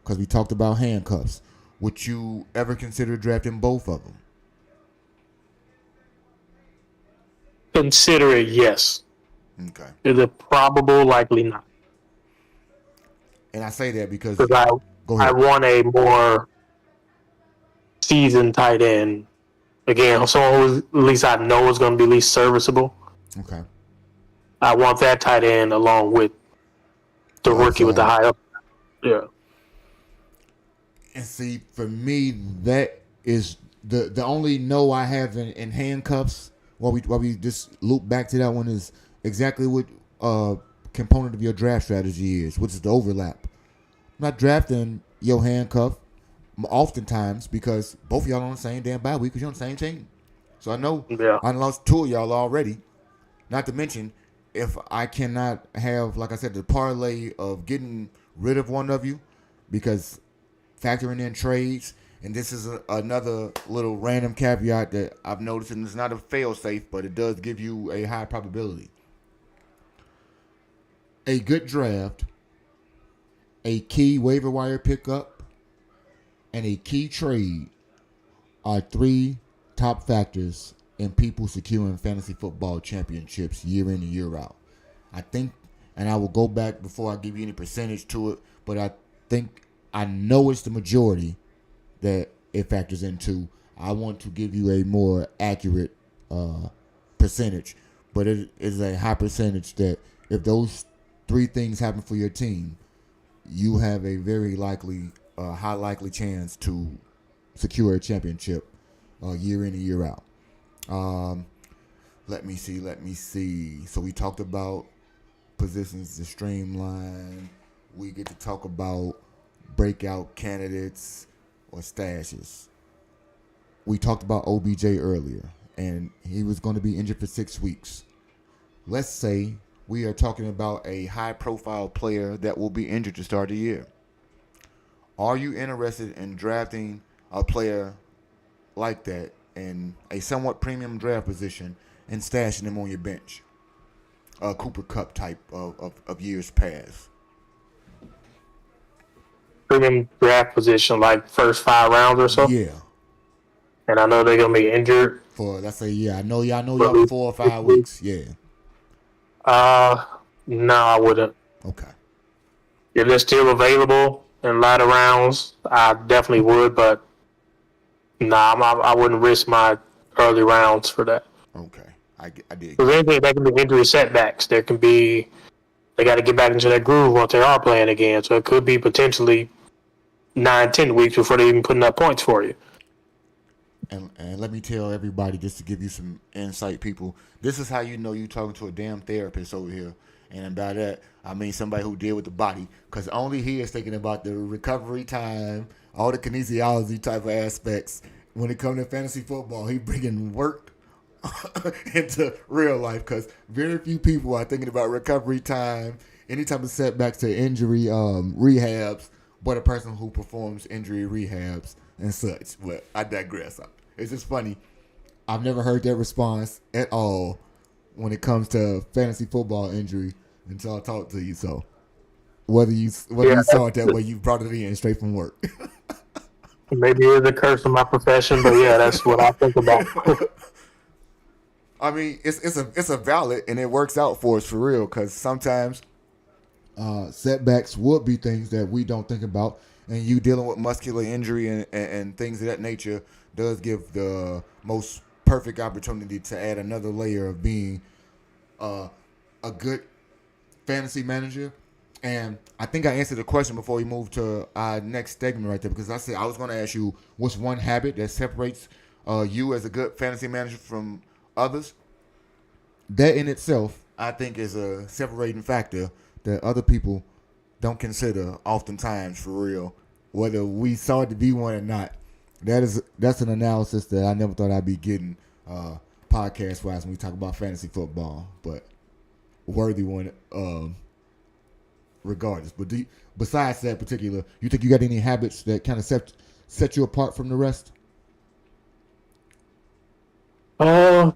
because we talked about handcuffs. Would you ever consider drafting both of them?
Consider it, yes.
Okay.
Is it probable? Likely not.
And I say that because
I want a more seasoned tight end. Again, someone who at least I know is going to be least serviceable.
Okay.
I want that tight end along with the rookie with the high up. Yeah.
And see, for me, that is the only no I have in handcuffs. While we just loop back to that one is exactly what component of your draft strategy is, which is the overlap. I'm not drafting your handcuff oftentimes because both of y'all on the same damn bye week because you're on the same team. So I know I lost two of y'all already. Not to mention, if I cannot have, like I said, the parlay of getting rid of one of you because factoring in trades, and this is another little random caveat that I've noticed, and it's not a fail-safe, but it does give you a high probability. A good draft, a key waiver wire pickup, and a key trade are three top factors in people securing fantasy football championships year in and year out. I think, and I will go back before I give you any percentage to it, but I think I know it's the majority that it factors into. I want to give you a more accurate percentage, but it is a high percentage that if those three things happen for your team, you have a very high likely chance to secure a championship year in and year out. Let me see. So we talked about positions to streamline. We get to talk about breakout candidates or stashes. We talked about OBJ earlier, and he was going to be injured for 6 weeks. Let's say we are talking about a high-profile player that will be injured to start the year. Are you interested in drafting a player like that in a somewhat premium draft position and stashing him on your bench? A Cooper Kupp type of years past.
Premium draft position, like first 5 rounds or so.
Yeah.
And I know they're gonna be injured.
For let's say, I know y'all for 4 or 5 weeks. Yeah.
No, I wouldn't.
Okay.
If they're still available in latter rounds, I definitely would. But I wouldn't risk my early rounds for that.
Okay, I did.
Because anything that can be injury setbacks. They got to get back into that groove once they are playing again. So it could be potentially 9-10 weeks before they even putting up points for you.
And let me tell everybody, just to give you some insight, people, this is how you know you're talking to a damn therapist over here. And by that, I mean somebody who deal with the body. Because only he is thinking about the recovery time, all the kinesiology type of aspects. When it comes to fantasy football, he bringing work into real life. Because very few people are thinking about recovery time, any type of setbacks to injury rehabs, but a person who performs injury rehabs and such. But I digress. It's just funny. I've never heard that response at all when it comes to fantasy football injury until I talk to you. So Whether you
Yeah,
saw it that way, you brought it in straight from work.
maybe it's a curse of my profession, but yeah, that's what I think about.
I mean, it's a valid, and it works out for us for real. Because sometimes setbacks would be things that we don't think about, and you dealing with muscular injury and things of that nature does give the most perfect opportunity to add another layer of being a good fantasy manager. And I think I answered the question before we move to our next segment right there, because I said I was going to ask you what's one habit that separates you as a good fantasy manager from others. That in itself, I think, is a separating factor that other people don't consider oftentimes for real, whether we saw it to be one or not. That's an analysis that I never thought I'd be getting podcast wise when we talk about fantasy football, but worthy one regardless. But besides that particular, you think you got any habits that kind of set you apart from the rest?
That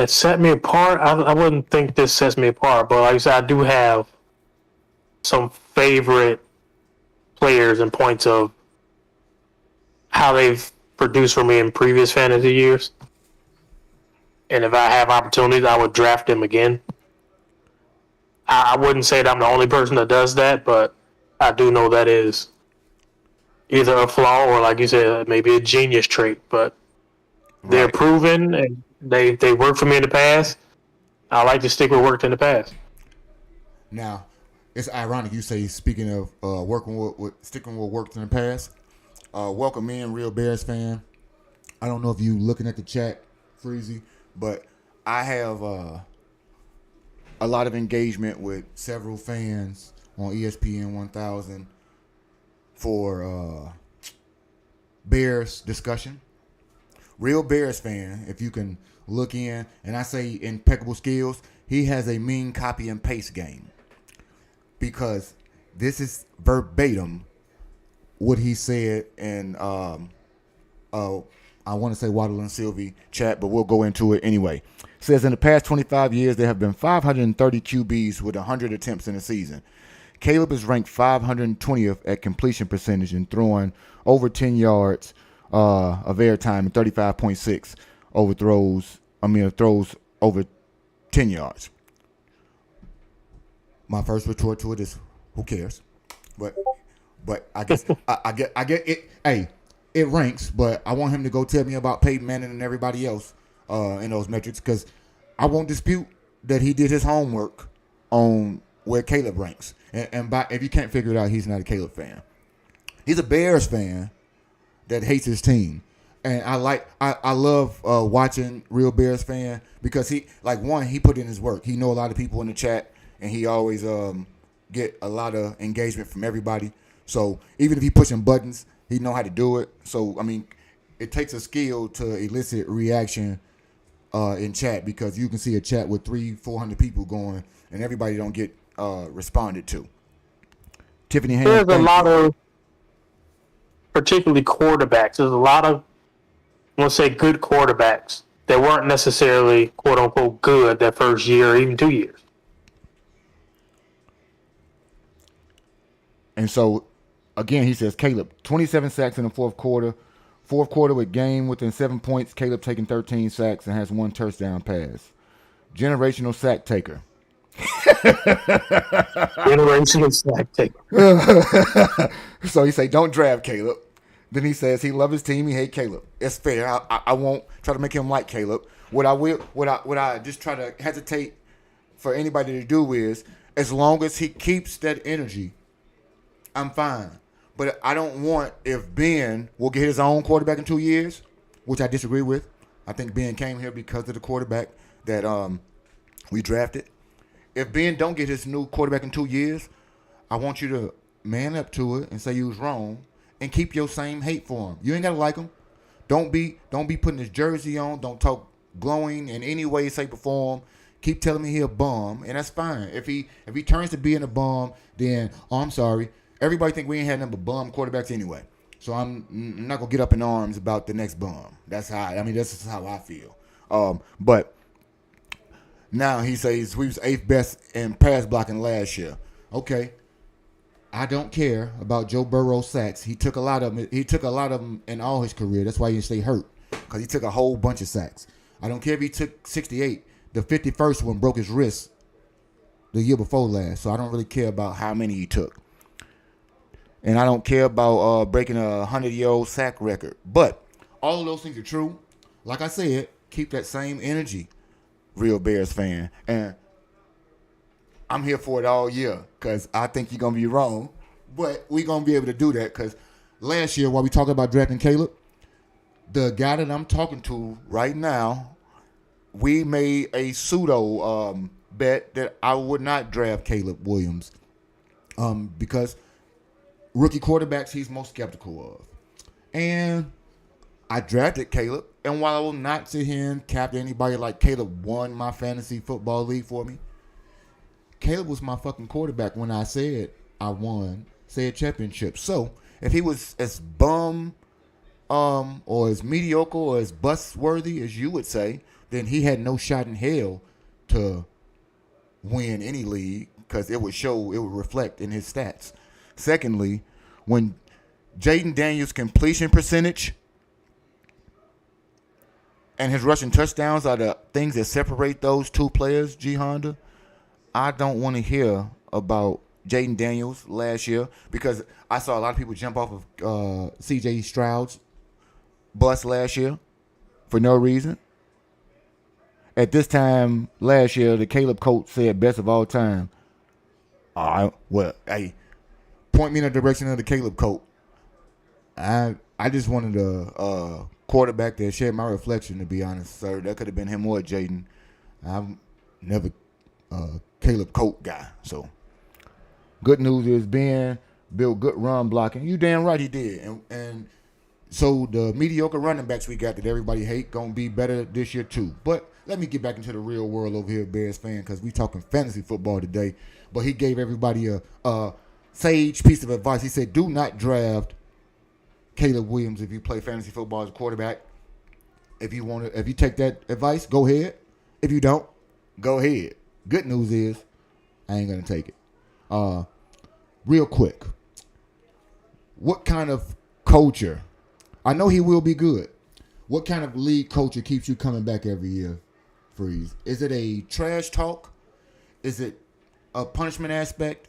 set me apart. I wouldn't think this sets me apart, but like I said, I do have some favorite players in points of how they've produced for me in previous fantasy years. And if I have opportunities, I would draft them again. I wouldn't say that I'm the only person that does that, but I do know that is either a flaw or, like you said, maybe a genius trait. But they're
Right.
proven and they worked for me in the past. I like to stick with what worked in the past.
Now, it's ironic you say, speaking of working with sticking with worked in the past. Welcome in, Real Bears fan. I don't know if you looking at the chat, Freezy, but I have a lot of engagement with several fans on ESPN 1000 for Bears discussion. Real Bears fan, if you can look in, and I say impeccable skills, he has a mean copy and paste game. Because this is verbatim what he said in, I want to say Waddle and Sylvie chat, but we'll go into it anyway. Says in the past 25 years, there have been 530 QBs with 100 attempts in a season. Caleb is ranked 520th at completion percentage and throwing over 10 yards of airtime and 35.6 throws over 10 yards. My first retort to it is, who cares? But I guess I get it. Hey, it ranks, but I want him to go tell me about Peyton Manning and everybody else in those metrics, because I won't dispute that he did his homework on where Caleb ranks. And if you can't figure it out, he's not a Caleb fan. He's a Bears fan that hates his team. And I love watching Real Bears fan because he put in his work. He know a lot of people in the chat, and he always get a lot of engagement from everybody. So even if he pushing buttons, he know how to do it. So I mean, it takes a skill to elicit reaction in chat, because you can see a chat with 300-400 people going, and everybody don't get responded to. Tiffany Ham,
There's a lot of, particularly quarterbacks. There's a lot of, I want to say, good quarterbacks that weren't necessarily quote unquote good that first year or even 2 years.
And so, again, he says, Caleb, 27 sacks in the fourth quarter. Fourth quarter with game within 7 points. Caleb taking 13 sacks and has one touchdown pass. Generational sack taker.
Generational sack taker.
So he say, don't draft Caleb. Then he says he loves his team. He hate Caleb. It's fair. I won't try to make him like Caleb. What I just try to hesitate for anybody to do is, as long as he keeps that energy, I'm fine. But I don't want, if Ben will get his own quarterback in 2 years, which I disagree with. I think Ben came here because of the quarterback that we drafted. If Ben don't get his new quarterback in 2 years, I want you to man up to it and say you was wrong and keep your same hate for him. You ain't gotta like him. Don't be putting his jersey on. Don't talk glowing in any way, shape, or form. Keep telling me he a bum, and that's fine. If he turns to being a bum, then I'm sorry. Everybody think we ain't had nothing but bum quarterbacks anyway. So I'm not gonna get up in arms about the next bum. That's how I feel. But Now he says we was 8th best in pass blocking last year. Okay, I don't care about Joe Burrow's sacks. He took a lot of them. He took a lot of them in all his career. That's why he stay hurt, because he took a whole bunch of sacks. I don't care if he took 68. The 51st one broke his wrist the year before last. So I don't really care about how many he took. And I don't care about breaking a 100-year-old sack record. But all of those things are true. Like I said, keep that same energy, real Bears fan. And I'm here for it all year because I think you're going to be wrong. But we're going to be able to do that because last year, while we talking about drafting Caleb, the guy that I'm talking to right now, we made a pseudo bet that I would not draft Caleb Williams because rookie quarterbacks he's most skeptical of. And I drafted Caleb, and while I will not sit here and cap anybody like Caleb won my fantasy football league for me, Caleb was my fucking quarterback when I said I won said championship. So if he was as bum or as mediocre or as bust worthy as you would say, then he had no shot in hell to win any league because it would reflect in his stats. Secondly, when Jaden Daniels' completion percentage and his rushing touchdowns are the things that separate those two players, G Honda, I don't want to hear about Jaden Daniels last year because I saw a lot of people jump off of C.J. Stroud's bus last year for no reason. At this time last year, the Caleb coach said best of all time. Hey, point me in the direction of the Caleb coach. I just wanted a quarterback that shared my reflection, to be honest, sir. That could have been him or Jaden. I'm never Caleb Colt guy. So good news is Ben built good run blocking. You damn right he did. And so the mediocre running backs we got that everybody hate gonna be better this year too. But let me get back into the real world over here, Bears fan, because we talking fantasy football today. But he gave everybody a sage piece of advice. He said, do not draft Caleb Williams if you play fantasy football as a quarterback. If you take that advice, go ahead. If you don't, go ahead. Good news is, I ain't gonna take it. Real quick, what kind of culture? I know he will be good. What kind of league culture keeps you coming back every year, Freeze? Is it a trash talk? Is it a punishment aspect?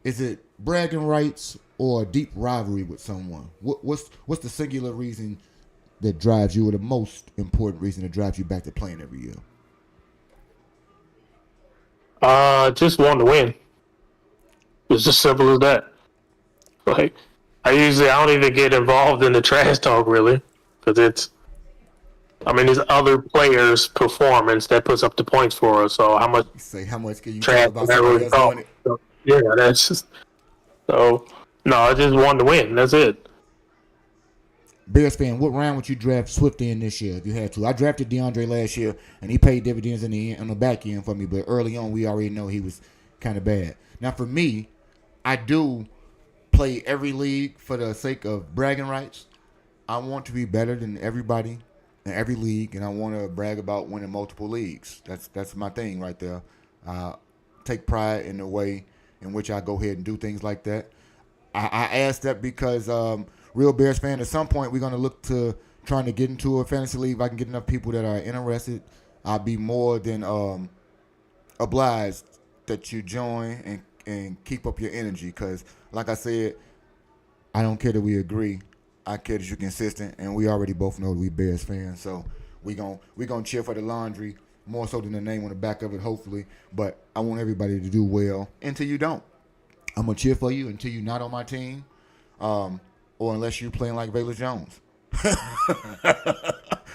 Is it bragging rights or a deep rivalry with someone? What's the singular reason that drives you, or the most important reason that drives you back to playing every year?
Just want to win. It's just simple as that. Like, I don't even get involved in the trash talk really, because it's other players' performance that puts up the points for us. So how much
can you
trash
talk about somebody else doing it?
So, yeah, that's just so. No, I just want to win. That's it.
Bears fan, what round would you draft Swift in this year if you had to? I drafted DeAndre last year, and he paid dividends on the back end for me. But early on, we already know he was kind of bad. Now, for me, I do play every league for the sake of bragging rights. I want to be better than everybody in every league, and I want to brag about winning multiple leagues. That's my thing right there. Take pride in the way in which I go ahead and do things like that. I ask that because real Bears fan, at some point we're going to look to trying to get into a fantasy league. If I can get enough people that are interested, I'll be more than obliged that you join and keep up your energy. Because, like I said, I don't care that we agree. I care that you're consistent, and we already both know that we Bears fans. So we gonna cheer for the laundry more so than the name on the back of it, hopefully. But I want everybody to do well until you don't. I'm going to cheer for you until you're not on my team, or unless you're playing like Baylor Jones.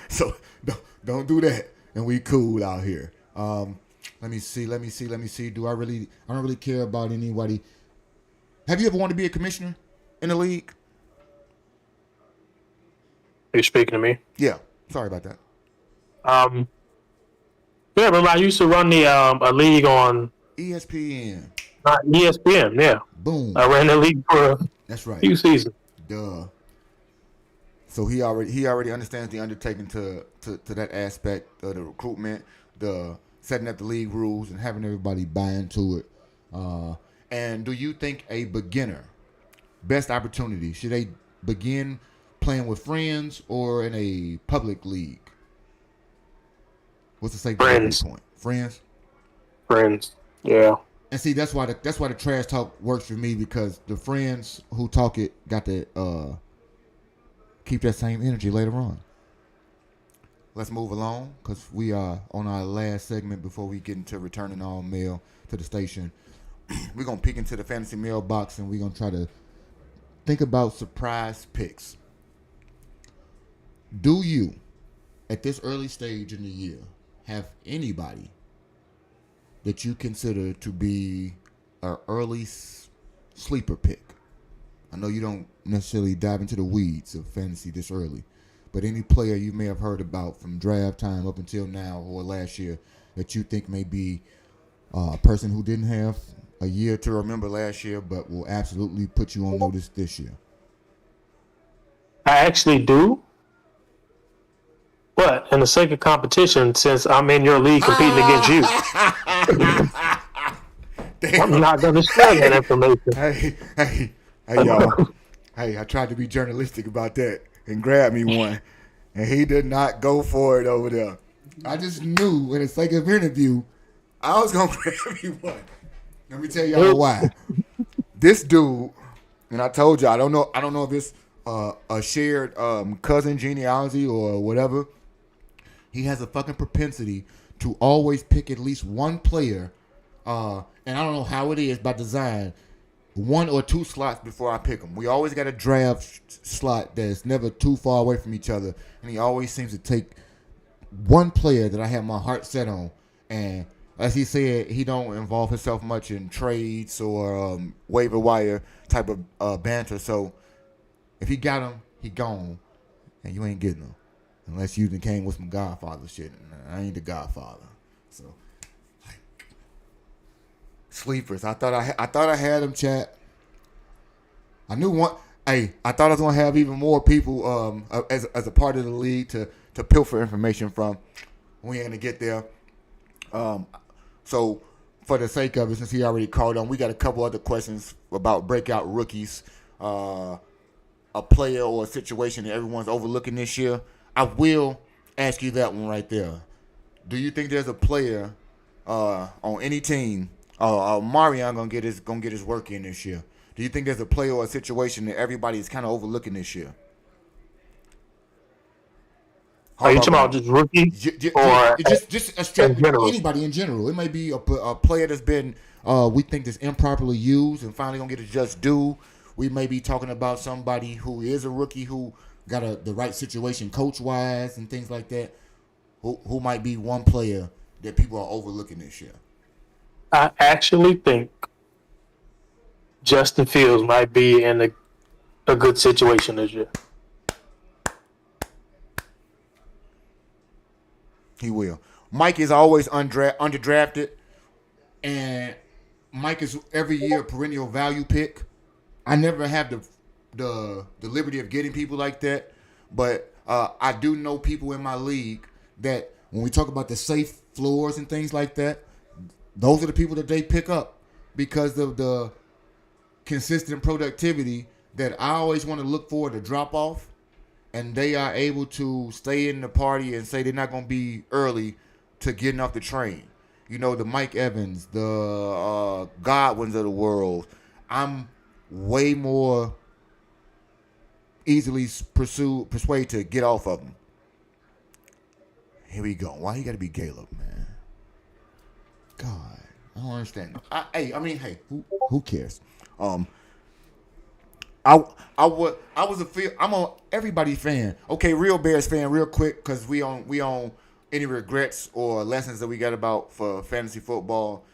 So don't do that, and we cool out here. Let me see. I don't really care about anybody. Have you ever wanted to be a commissioner in the league?
Are you speaking to me?
Yeah. Sorry about that.
Yeah, remember I used to run the a league on
ESPN.
ESPN, yeah.
Boom.
I ran the league for
That's right.
a few seasons.
Duh. So he already understands the undertaking to that aspect of the recruitment, the setting up the league rules and having everybody buy into it. And do you think a beginner best opportunity should they begin playing with friends or in a public league? What's the safe
Friends.
point? Friends.
Friends. Yeah.
And see, that's why the trash talk works for me, because the friends who talk it got to keep that same energy later on. Let's move along, because we are on our last segment before we get into returning all mail to the station. We're going to peek into the fantasy mailbox, and we're going to try to think about surprise picks. Do you, at this early stage in the year, have anybody that you consider to be an early sleeper pick? I know you don't necessarily dive into the weeds of fantasy this early, but any player you may have heard about from draft time up until now or last year that you think may be a person who didn't have a year to remember last year but will absolutely put you on notice this year?
I actually do. But in the sake of competition, since I'm in your league competing against you, I'm not going to share that information.
Hey, y'all. Hey, I tried to be journalistic about that and grab me one, and he did not go for it over there. I just knew, in the sake of interview, I was going to grab me one. Let me tell y'all why. This dude, and I told you, I don't know if it's a shared cousin genealogy or whatever. He has a fucking propensity to always pick at least one player, and I don't know how it is by design, 1 or 2 slots before I pick him. We always got a draft slot that's never too far away from each other, and he always seems to take one player that I have my heart set on. And as he said, he don't involve himself much in trades or waiver wire type of banter. So if he got him, he gone, and you ain't getting him. Unless you came with some Godfather shit. I ain't the Godfather. So, sleepers. I thought I had them, chat. I knew one. Hey, I thought I was gonna have even more people as a part of the league to pilfer information from. We ain't gonna get there. So for the sake of it, since he already called on, we got a couple other questions about breakout rookies, a player or a situation that everyone's overlooking this year. I will ask you that one right there. Do you think there's a player on any team? Marion gonna get his work in this year. Do you think there's a player or a situation that everybody's kind of overlooking this year?
Are you talking about just rookies or
just a straight anybody in general? It may be a player that's been we think that's improperly used and finally gonna get a just due. We may be talking about somebody who is a rookie who got the right situation coach-wise and things like that, who might be one player that people are overlooking this year.
I actually think Justin Fields might be in a good situation this year.
He will. Mike is always underdrafted, and Mike is every year a perennial value pick. I never have the liberty of getting people like that, but I do know people in my league that when we talk about the safe floors and things like that, those are the people that they pick up because of the consistent productivity that I always want to look forward to drop off, and they are able to stay in the party and say they're not going to be early to getting off the train. You know, the Mike Evans, the Godwins of the world. I'm way more easily persuade to get off of them. Here we go. Why you got to be Caleb, man? God, I don't understand. Who cares? I'm a everybody fan. Okay, real Bears fan, real quick, because we on any regrets or lessons that we got about for fantasy football.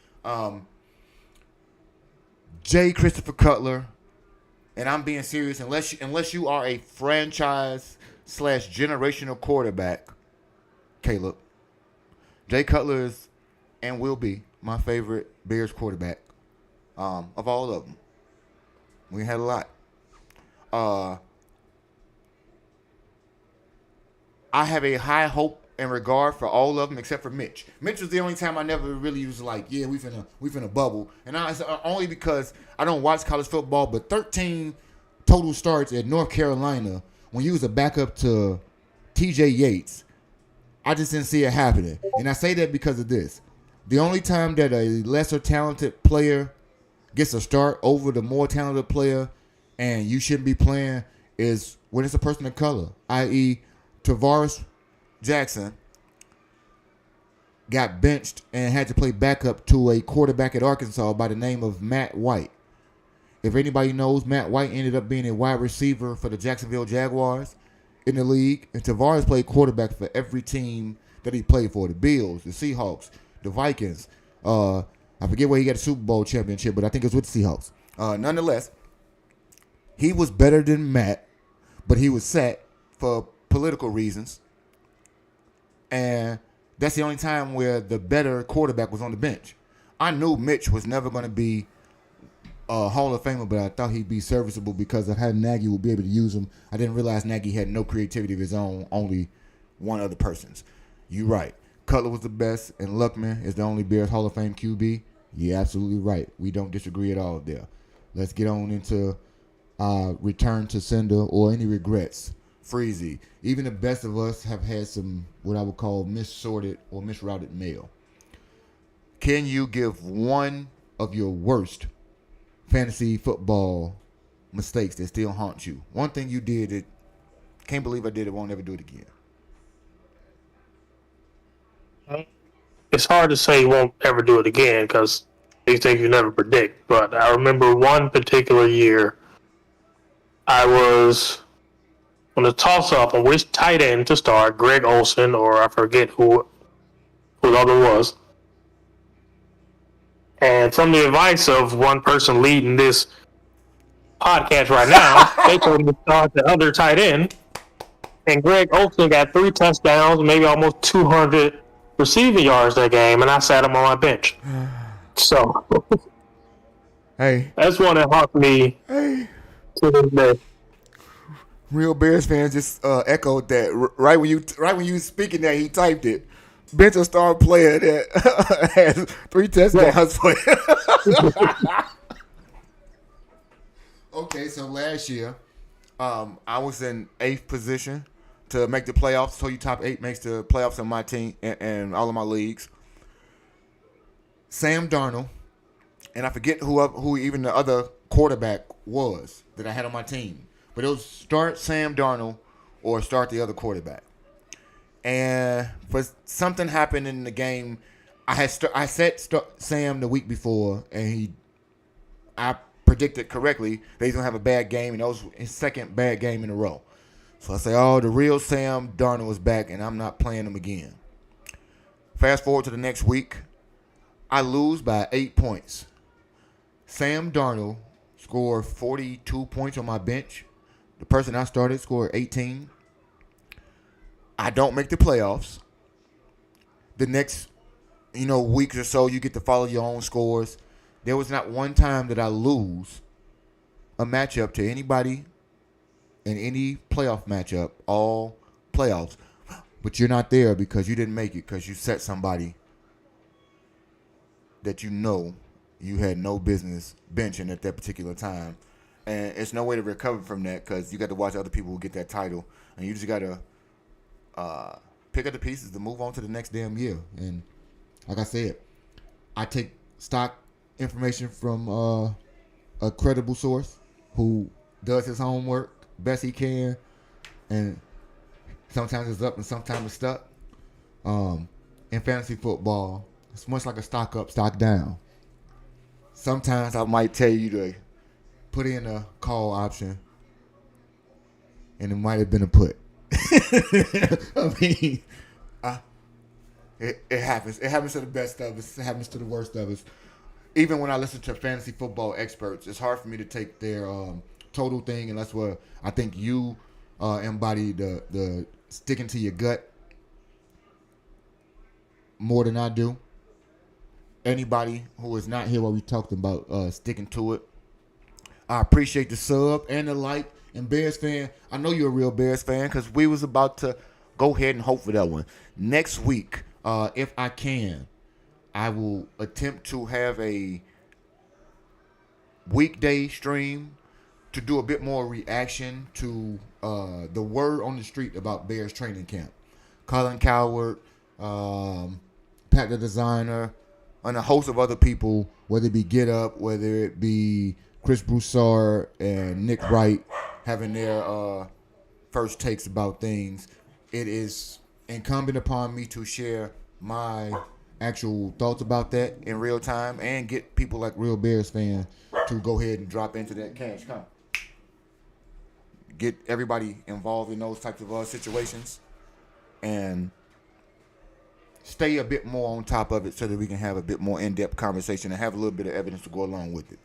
J. Christopher Cutler, and I'm being serious. Unless you are a franchise / generational quarterback, Caleb, Jay Cutler is and will be my favorite Bears quarterback of all of them. We had a lot. I have a high hope in regard for all of them except for Mitch. Mitch was the only time I never really was like, yeah, we finna bubble. And it's only because I don't watch college football, but 13 total starts at North Carolina when you was a backup to TJ Yates, I just didn't see it happening. And I say that because of this. The only time that a lesser talented player gets a start over the more talented player and you shouldn't be playing is when it's a person of color, i.e. Tavares Jackson got benched and had to play backup to a quarterback at Arkansas by the name of Matt White. If anybody knows, Matt White ended up being a wide receiver for the Jacksonville Jaguars in the league, and Tavares played quarterback for every team that he played for, the Bills, the Seahawks, the Vikings. I forget where he got a Super Bowl championship, but I think it was with the Seahawks. Nonetheless, he was better than Matt, but he was sat for political reasons. And that's the only time where the better quarterback was on the bench. I knew Mitch was never going to be a Hall of Famer, but I thought he'd be serviceable because of how Nagy would be able to use him. I didn't realize Nagy had no creativity of his own, only one other person's. You're right. Cutler was the best, and Luckman is the only Bears Hall of Fame QB. You're absolutely right. We don't disagree at all there. Let's get on into return to sender or any regrets. Freezy. Even the best of us have had some what I would call missorted or misrouted mail. Can you give one of your worst fantasy football mistakes that still haunt you? One thing you did that can't believe I did it, won't ever do it again.
It's hard to say you won't ever do it again because these things you never predict. But I remember one particular year, I was on a toss-up on which tight end to start, Greg Olsen or I forget who the other was. And from the advice of one person leading this podcast right now, they told me to start the other tight end. And Greg Olsen got 3 touchdowns, maybe almost 200 receiving yards that game, and I sat him on my bench. So,
hey,
that's one that haunts me
to
this day.
Real Bears fans just echoed that right when you was speaking that he typed it. Bench a star player that has 3 touchdowns for him. Okay, so last year, I was in 8th position to make the playoffs. So you top 8 makes the playoffs on my team and all of my leagues. Sam Darnold, and I forget who even the other quarterback was that I had on my team. But it was start Sam Darnold or start the other quarterback. And for something happened in the game, I set Sam the week before, and I predicted correctly that he's gonna have a bad game, and that was his second bad game in a row. So I say, the real Sam Darnold is back, and I'm not playing him again. Fast forward to the next week, I lose by 8 points. Sam Darnold scored 42 points on my bench. The person I started scored 18. I don't make the playoffs. The next, weeks or so, you get to follow your own scores. There was not one time that I lose a matchup to anybody in any playoff matchup, all playoffs. But you're not there because you didn't make it because you set somebody that you had no business benching at that particular time. And it's no way to recover from that because you got to watch other people who get that title. And you just got to pick up the pieces to move on to the next damn year. And like I said, I take stock information from a credible source who does his homework best he can. And sometimes it's up and sometimes it's stuck. In fantasy football, it's much like a stock up, stock down. Sometimes I might tell you to put in a call option, and it might have been a put. I mean, it happens. It happens to the best of us. It happens to the worst of us. Even when I listen to fantasy football experts, it's hard for me to take their total thing, and that's where I think you embody the sticking to your gut more than I do. Anybody who is not here while we talked about sticking to it, I appreciate the sub and the like. And Bears fan, I know you're a real Bears fan because we was about to go ahead and hope for that one. Next week, if I can, I will attempt to have a weekday stream to do a bit more reaction to the word on the street about Bears training camp. Colin Coward, Pat the Designer, and a host of other people, whether it be Get Up, whether it be Chris Broussard and Nick Wright having their first takes about things. It is incumbent upon me to share my actual thoughts about that in real time and get people like real Bears fans to go ahead and drop into that cash. Come. Get everybody involved in those types of situations and stay a bit more on top of it so that we can have a bit more in-depth conversation and have a little bit of evidence to go along with it.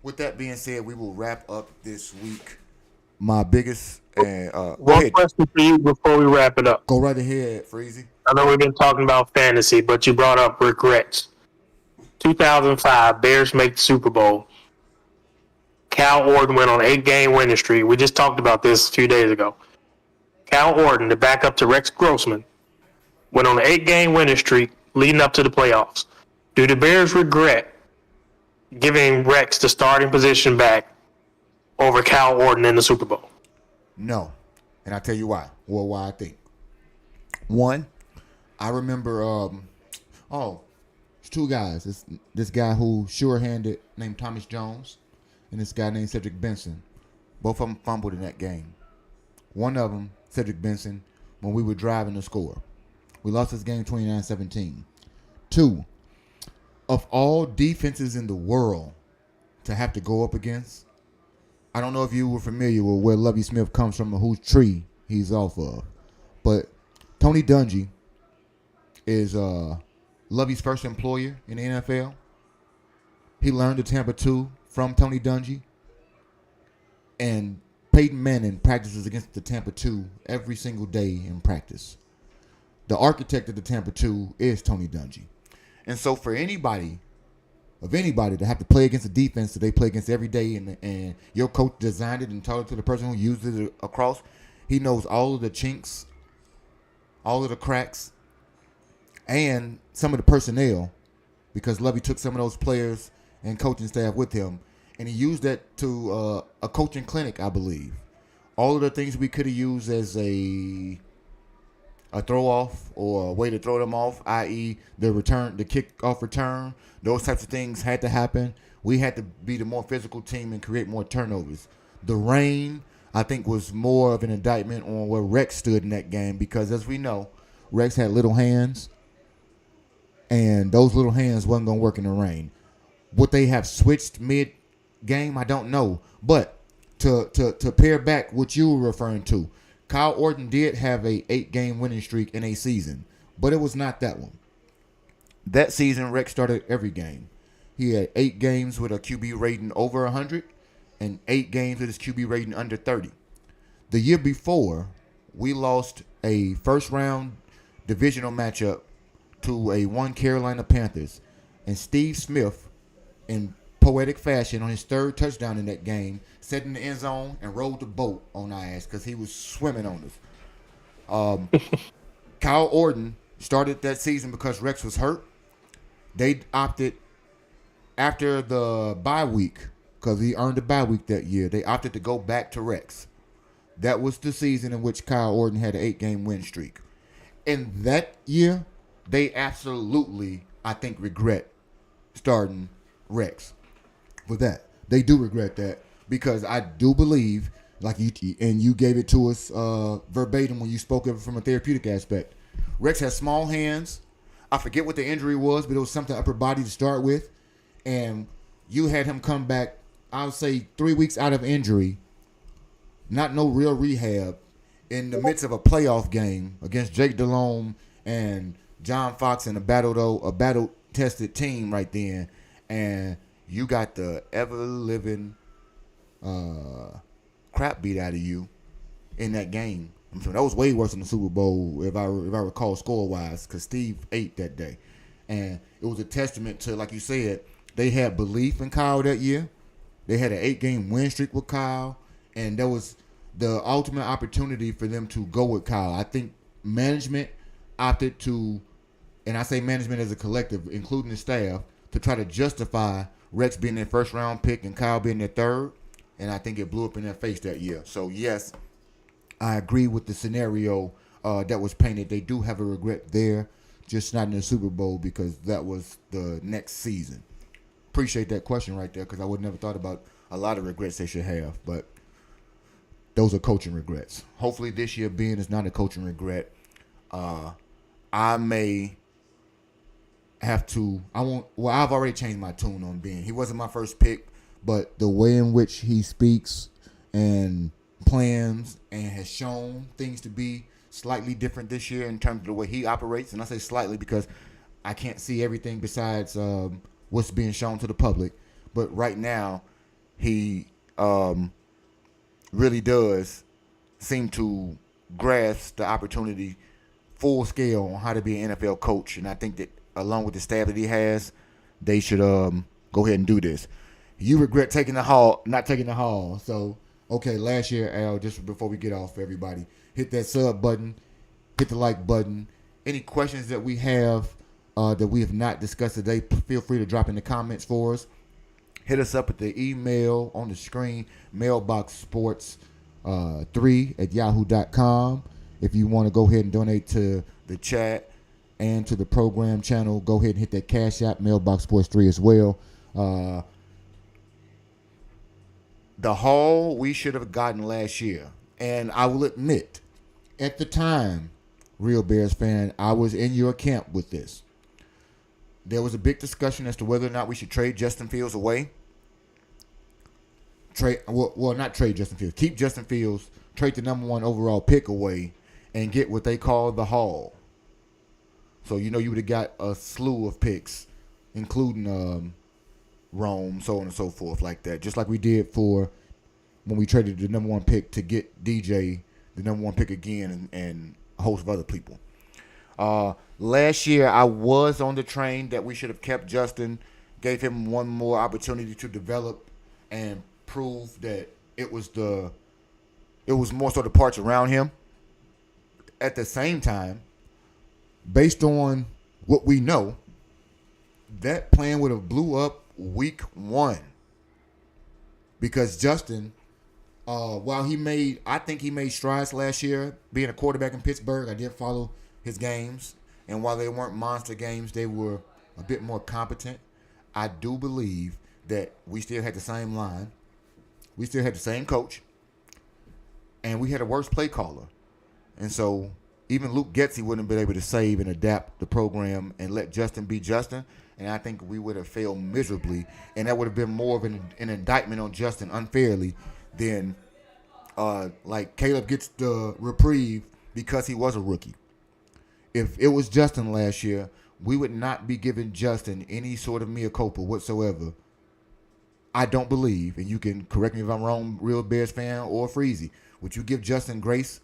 With that being said, we will wrap up this week. My biggest
one question for you before we wrap it up.
Go right ahead, Freezy.
I know we've been talking about fantasy, but you brought up regrets. 2005, Bears make the Super Bowl. Cal Orton went on an 8-game winning streak. We just talked about this a few days ago. Cal Orton, the backup to Rex Grossman, went on an 8-game winning streak leading up to the playoffs. Do the Bears regret giving Rex the starting position back over Cal Orton in the Super Bowl?
No. And I'll tell you why. Or why I think. One, I remember, it's two guys. This guy who sure-handed named Thomas Jones and this guy named Cedric Benson. Both of them fumbled in that game. One of them, Cedric Benson, when we were driving to score. We lost this game 29-17. Two, of all defenses in the world to have to go up against, I don't know if you were familiar with where Lovie Smith comes from or whose tree he's off of, but Tony Dungy is Lovie's first employer in the NFL. He learned the Tampa 2 from Tony Dungy. And Peyton Manning practices against the Tampa 2 every single day in practice. The architect of the Tampa 2 is Tony Dungy. And so for anybody to have to play against a defense that they play against every day and your coach designed it and taught it to the person who uses it across, he knows all of the chinks, all of the cracks, and some of the personnel, because Lovie took some of those players and coaching staff with him, and he used that to a coaching clinic, I believe. All of the things we could have used as a throw off or a way to throw them off, i.e. the kick off return, those types of things had to happen. We had to be the more physical team and create more turnovers. The rain, I think, was more of an indictment on where Rex stood in that game, because as we know, Rex had little hands, and those little hands wasn't going to work in the rain. Would they have switched mid-game? I don't know. But to pair back what you were referring to, Kyle Orton did have a 8-game winning streak in a season, but it was not that one. That season, Rex started every game. He had 8 games with a QB rating over 100 and 8 games with his QB rating under 30. The year before, we lost a first-round divisional matchup to a one Carolina Panthers, and Steve Smith, in poetic fashion, on his 3rd touchdown in that game, sat in the end zone and rolled the boat on our ass because he was swimming on us. Kyle Orton started that season because Rex was hurt. They opted, after the bye week, because he earned a bye week that year, they opted to go back to Rex. That was the season in which Kyle Orton had an 8-game win streak. In that year, they absolutely, I think, regret starting Rex. For that, they do regret that, because I do believe, like you gave it to us verbatim when you spoke of it from a therapeutic aspect. Rex has small hands. I forget what the injury was, but it was something upper body to start with, and you had him come back, I would say 3 weeks out of injury, not no real rehab, in the midst of a playoff game against Jake Delhomme and John Fox and a battle-tested team right then, and you got the ever-living crap beat out of you in that game. So that was way worse than the Super Bowl, if I recall score-wise, because Steve ate that day. And it was a testament to, like you said, they had belief in Kyle that year. They had an 8-game win streak with Kyle, and there was the ultimate opportunity for them to go with Kyle. I think management opted to, and I say management as a collective, including the staff, to try to justify Rex being their first round pick and Kyle being their third. And I think it blew up in their face that year. So, yes, I agree with the scenario that was painted. They do have a regret there, just not in the Super Bowl because that was the next season. Appreciate that question right there because I would never thought about a lot of regrets they should have. But those are coaching regrets. Hopefully this year being is not a coaching regret. I may have to. I've already changed my tune on Ben. He wasn't my first pick, but the way in which he speaks and plans and has shown things to be slightly different this year in terms of the way he operates, and I say slightly because I can't see everything besides what's being shown to the public. But right now, he really does seem to grasp the opportunity full scale on how to be an NFL coach, and I think that along with the staff that he has, they should go ahead and do this. You regret not taking the Hall. So, okay, last year, Al, just before we get off, everybody, hit that sub button, hit the like button. Any questions that we have that we have not discussed today, feel free to drop in the comments for us. Hit us up at the email on the screen, mailboxsports3@yahoo.com. If you want to go ahead and donate to the chat and to the program channel, go ahead and hit that Cash App, Mailbox Sports 3 as well. The haul we should have gotten last year. And I will admit, at the time, Real Bears fan, I was in your camp with this. There was a big discussion as to whether or not we should trade Justin Fields away. Not trade Justin Fields. Keep Justin Fields, trade the number 1 overall pick away, and get what they call the haul. So, you would have got a slew of picks, including Rome, so on and so forth like that. Just like we did for when we traded the number 1 pick to get DJ, the number 1 pick again, and a host of other people. Last year, I was on the train that we should have kept Justin, gave him one more opportunity to develop and prove that it was more so the parts around him. At the same time, based on what we know, that plan would have blew up week 1 because Justin, while I think he made strides last year being a quarterback in Pittsburgh. I did follow his games, and while they weren't monster games, they were a bit more competent. I do believe that we still had the same line, we still had the same coach, and we had a worse play caller. And so even Luke Getsy wouldn't have been able to save and adapt the program and let Justin be Justin. And I think we would have failed miserably. And that would have been more of an indictment on Justin unfairly than like Caleb gets the reprieve because he was a rookie. If it was Justin last year, we would not be giving Justin any sort of mea culpa whatsoever. I don't believe, and you can correct me if I'm wrong, Real Bears fan or Freezy, would you give Justin grace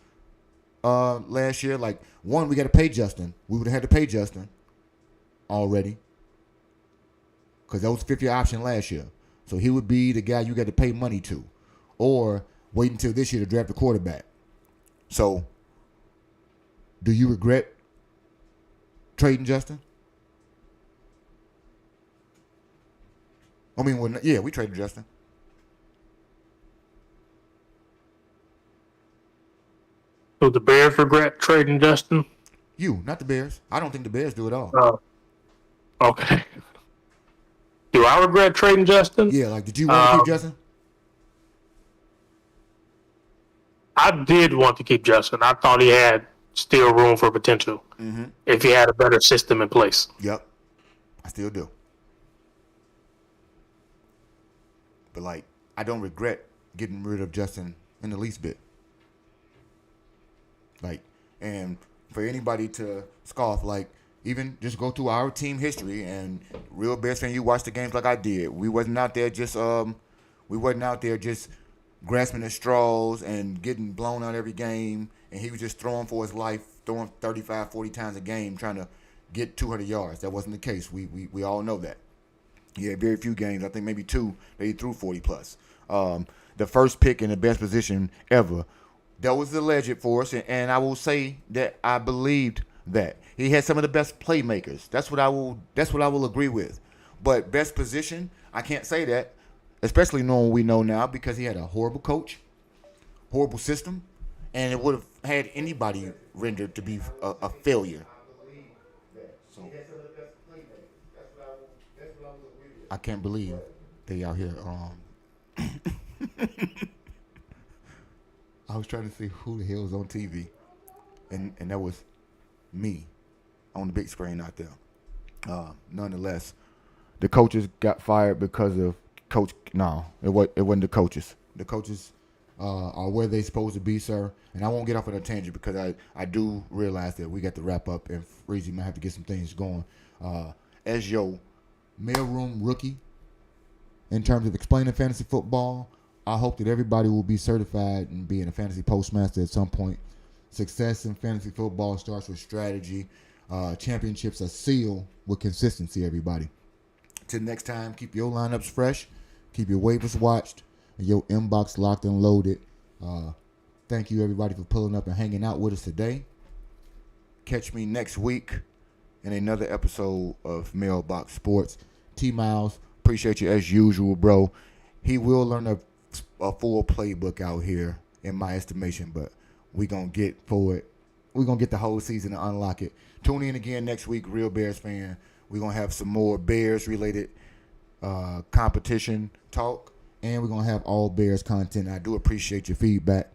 last year? Like, one, we got to pay Justin. We would have had to pay Justin already because that was a fifth-year option last year. So he would be the guy you got to pay money to, or wait until this year to draft a quarterback. So do you regret trading Justin? I mean, we traded Justin.
So the Bears regret trading Justin?
You, not the Bears. I don't think the Bears do at all.
Oh, okay. Do I regret trading Justin?
Yeah, like, did you want to keep Justin?
I did want to keep Justin. I thought he had still room for potential if he had a better system in place.
Yep, I still do. But, like, I don't regret getting rid of Justin in the least bit. Like, and for anybody to scoff, like, even just go through our team history and Real Bears fan, you watch the games like I did. We wasn't out there just grasping at straws and getting blown out every game, and he was just throwing for his life, throwing 35, 40 times a game, trying to get 200 yards. That wasn't the case. We all know that. He had very few games, I think maybe 2, that he threw 40 plus. The first pick in the best position ever that was alleged for us, and I will say that I believed that he had some of the best playmakers. That's what I will agree with. But best position, I can't say that, especially knowing we know now, because he had a horrible coach, horrible system, and it would have had anybody rendered to be a failure. So I can't believe they out here. I was trying to see who the hell was on TV, and that was me on the big screen out there. Nonetheless, the coaches got fired because of coach. No, it wasn't the coaches. The coaches are where they supposed to be, sir. And I won't get off on a tangent because I do realize that we got to wrap up, and Freezy might have to get some things going. As your mailroom rookie, in terms of explaining fantasy football, I hope that everybody will be certified in being a fantasy postmaster at some point. Success in fantasy football starts with strategy. Championships are sealed with consistency, everybody. Till next time, keep your lineups fresh, keep your waivers watched, and your inbox locked and loaded. Thank you, everybody, for pulling up and hanging out with us today. Catch me next week in another episode of Mailbox Sports. T-Miles, appreciate you as usual, bro. He will learn a full playbook out here, in my estimation, but we're going to get for it. We're going to get the whole season to unlock it. Tune in again next week, Real Bears fan. We're going to have some more Bears-related competition talk, and we're going to have all Bears content. I do appreciate your feedback.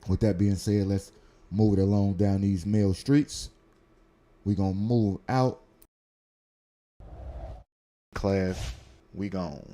With that being said, let's move it along down these mail streets. We're going to move out. Class, we gone.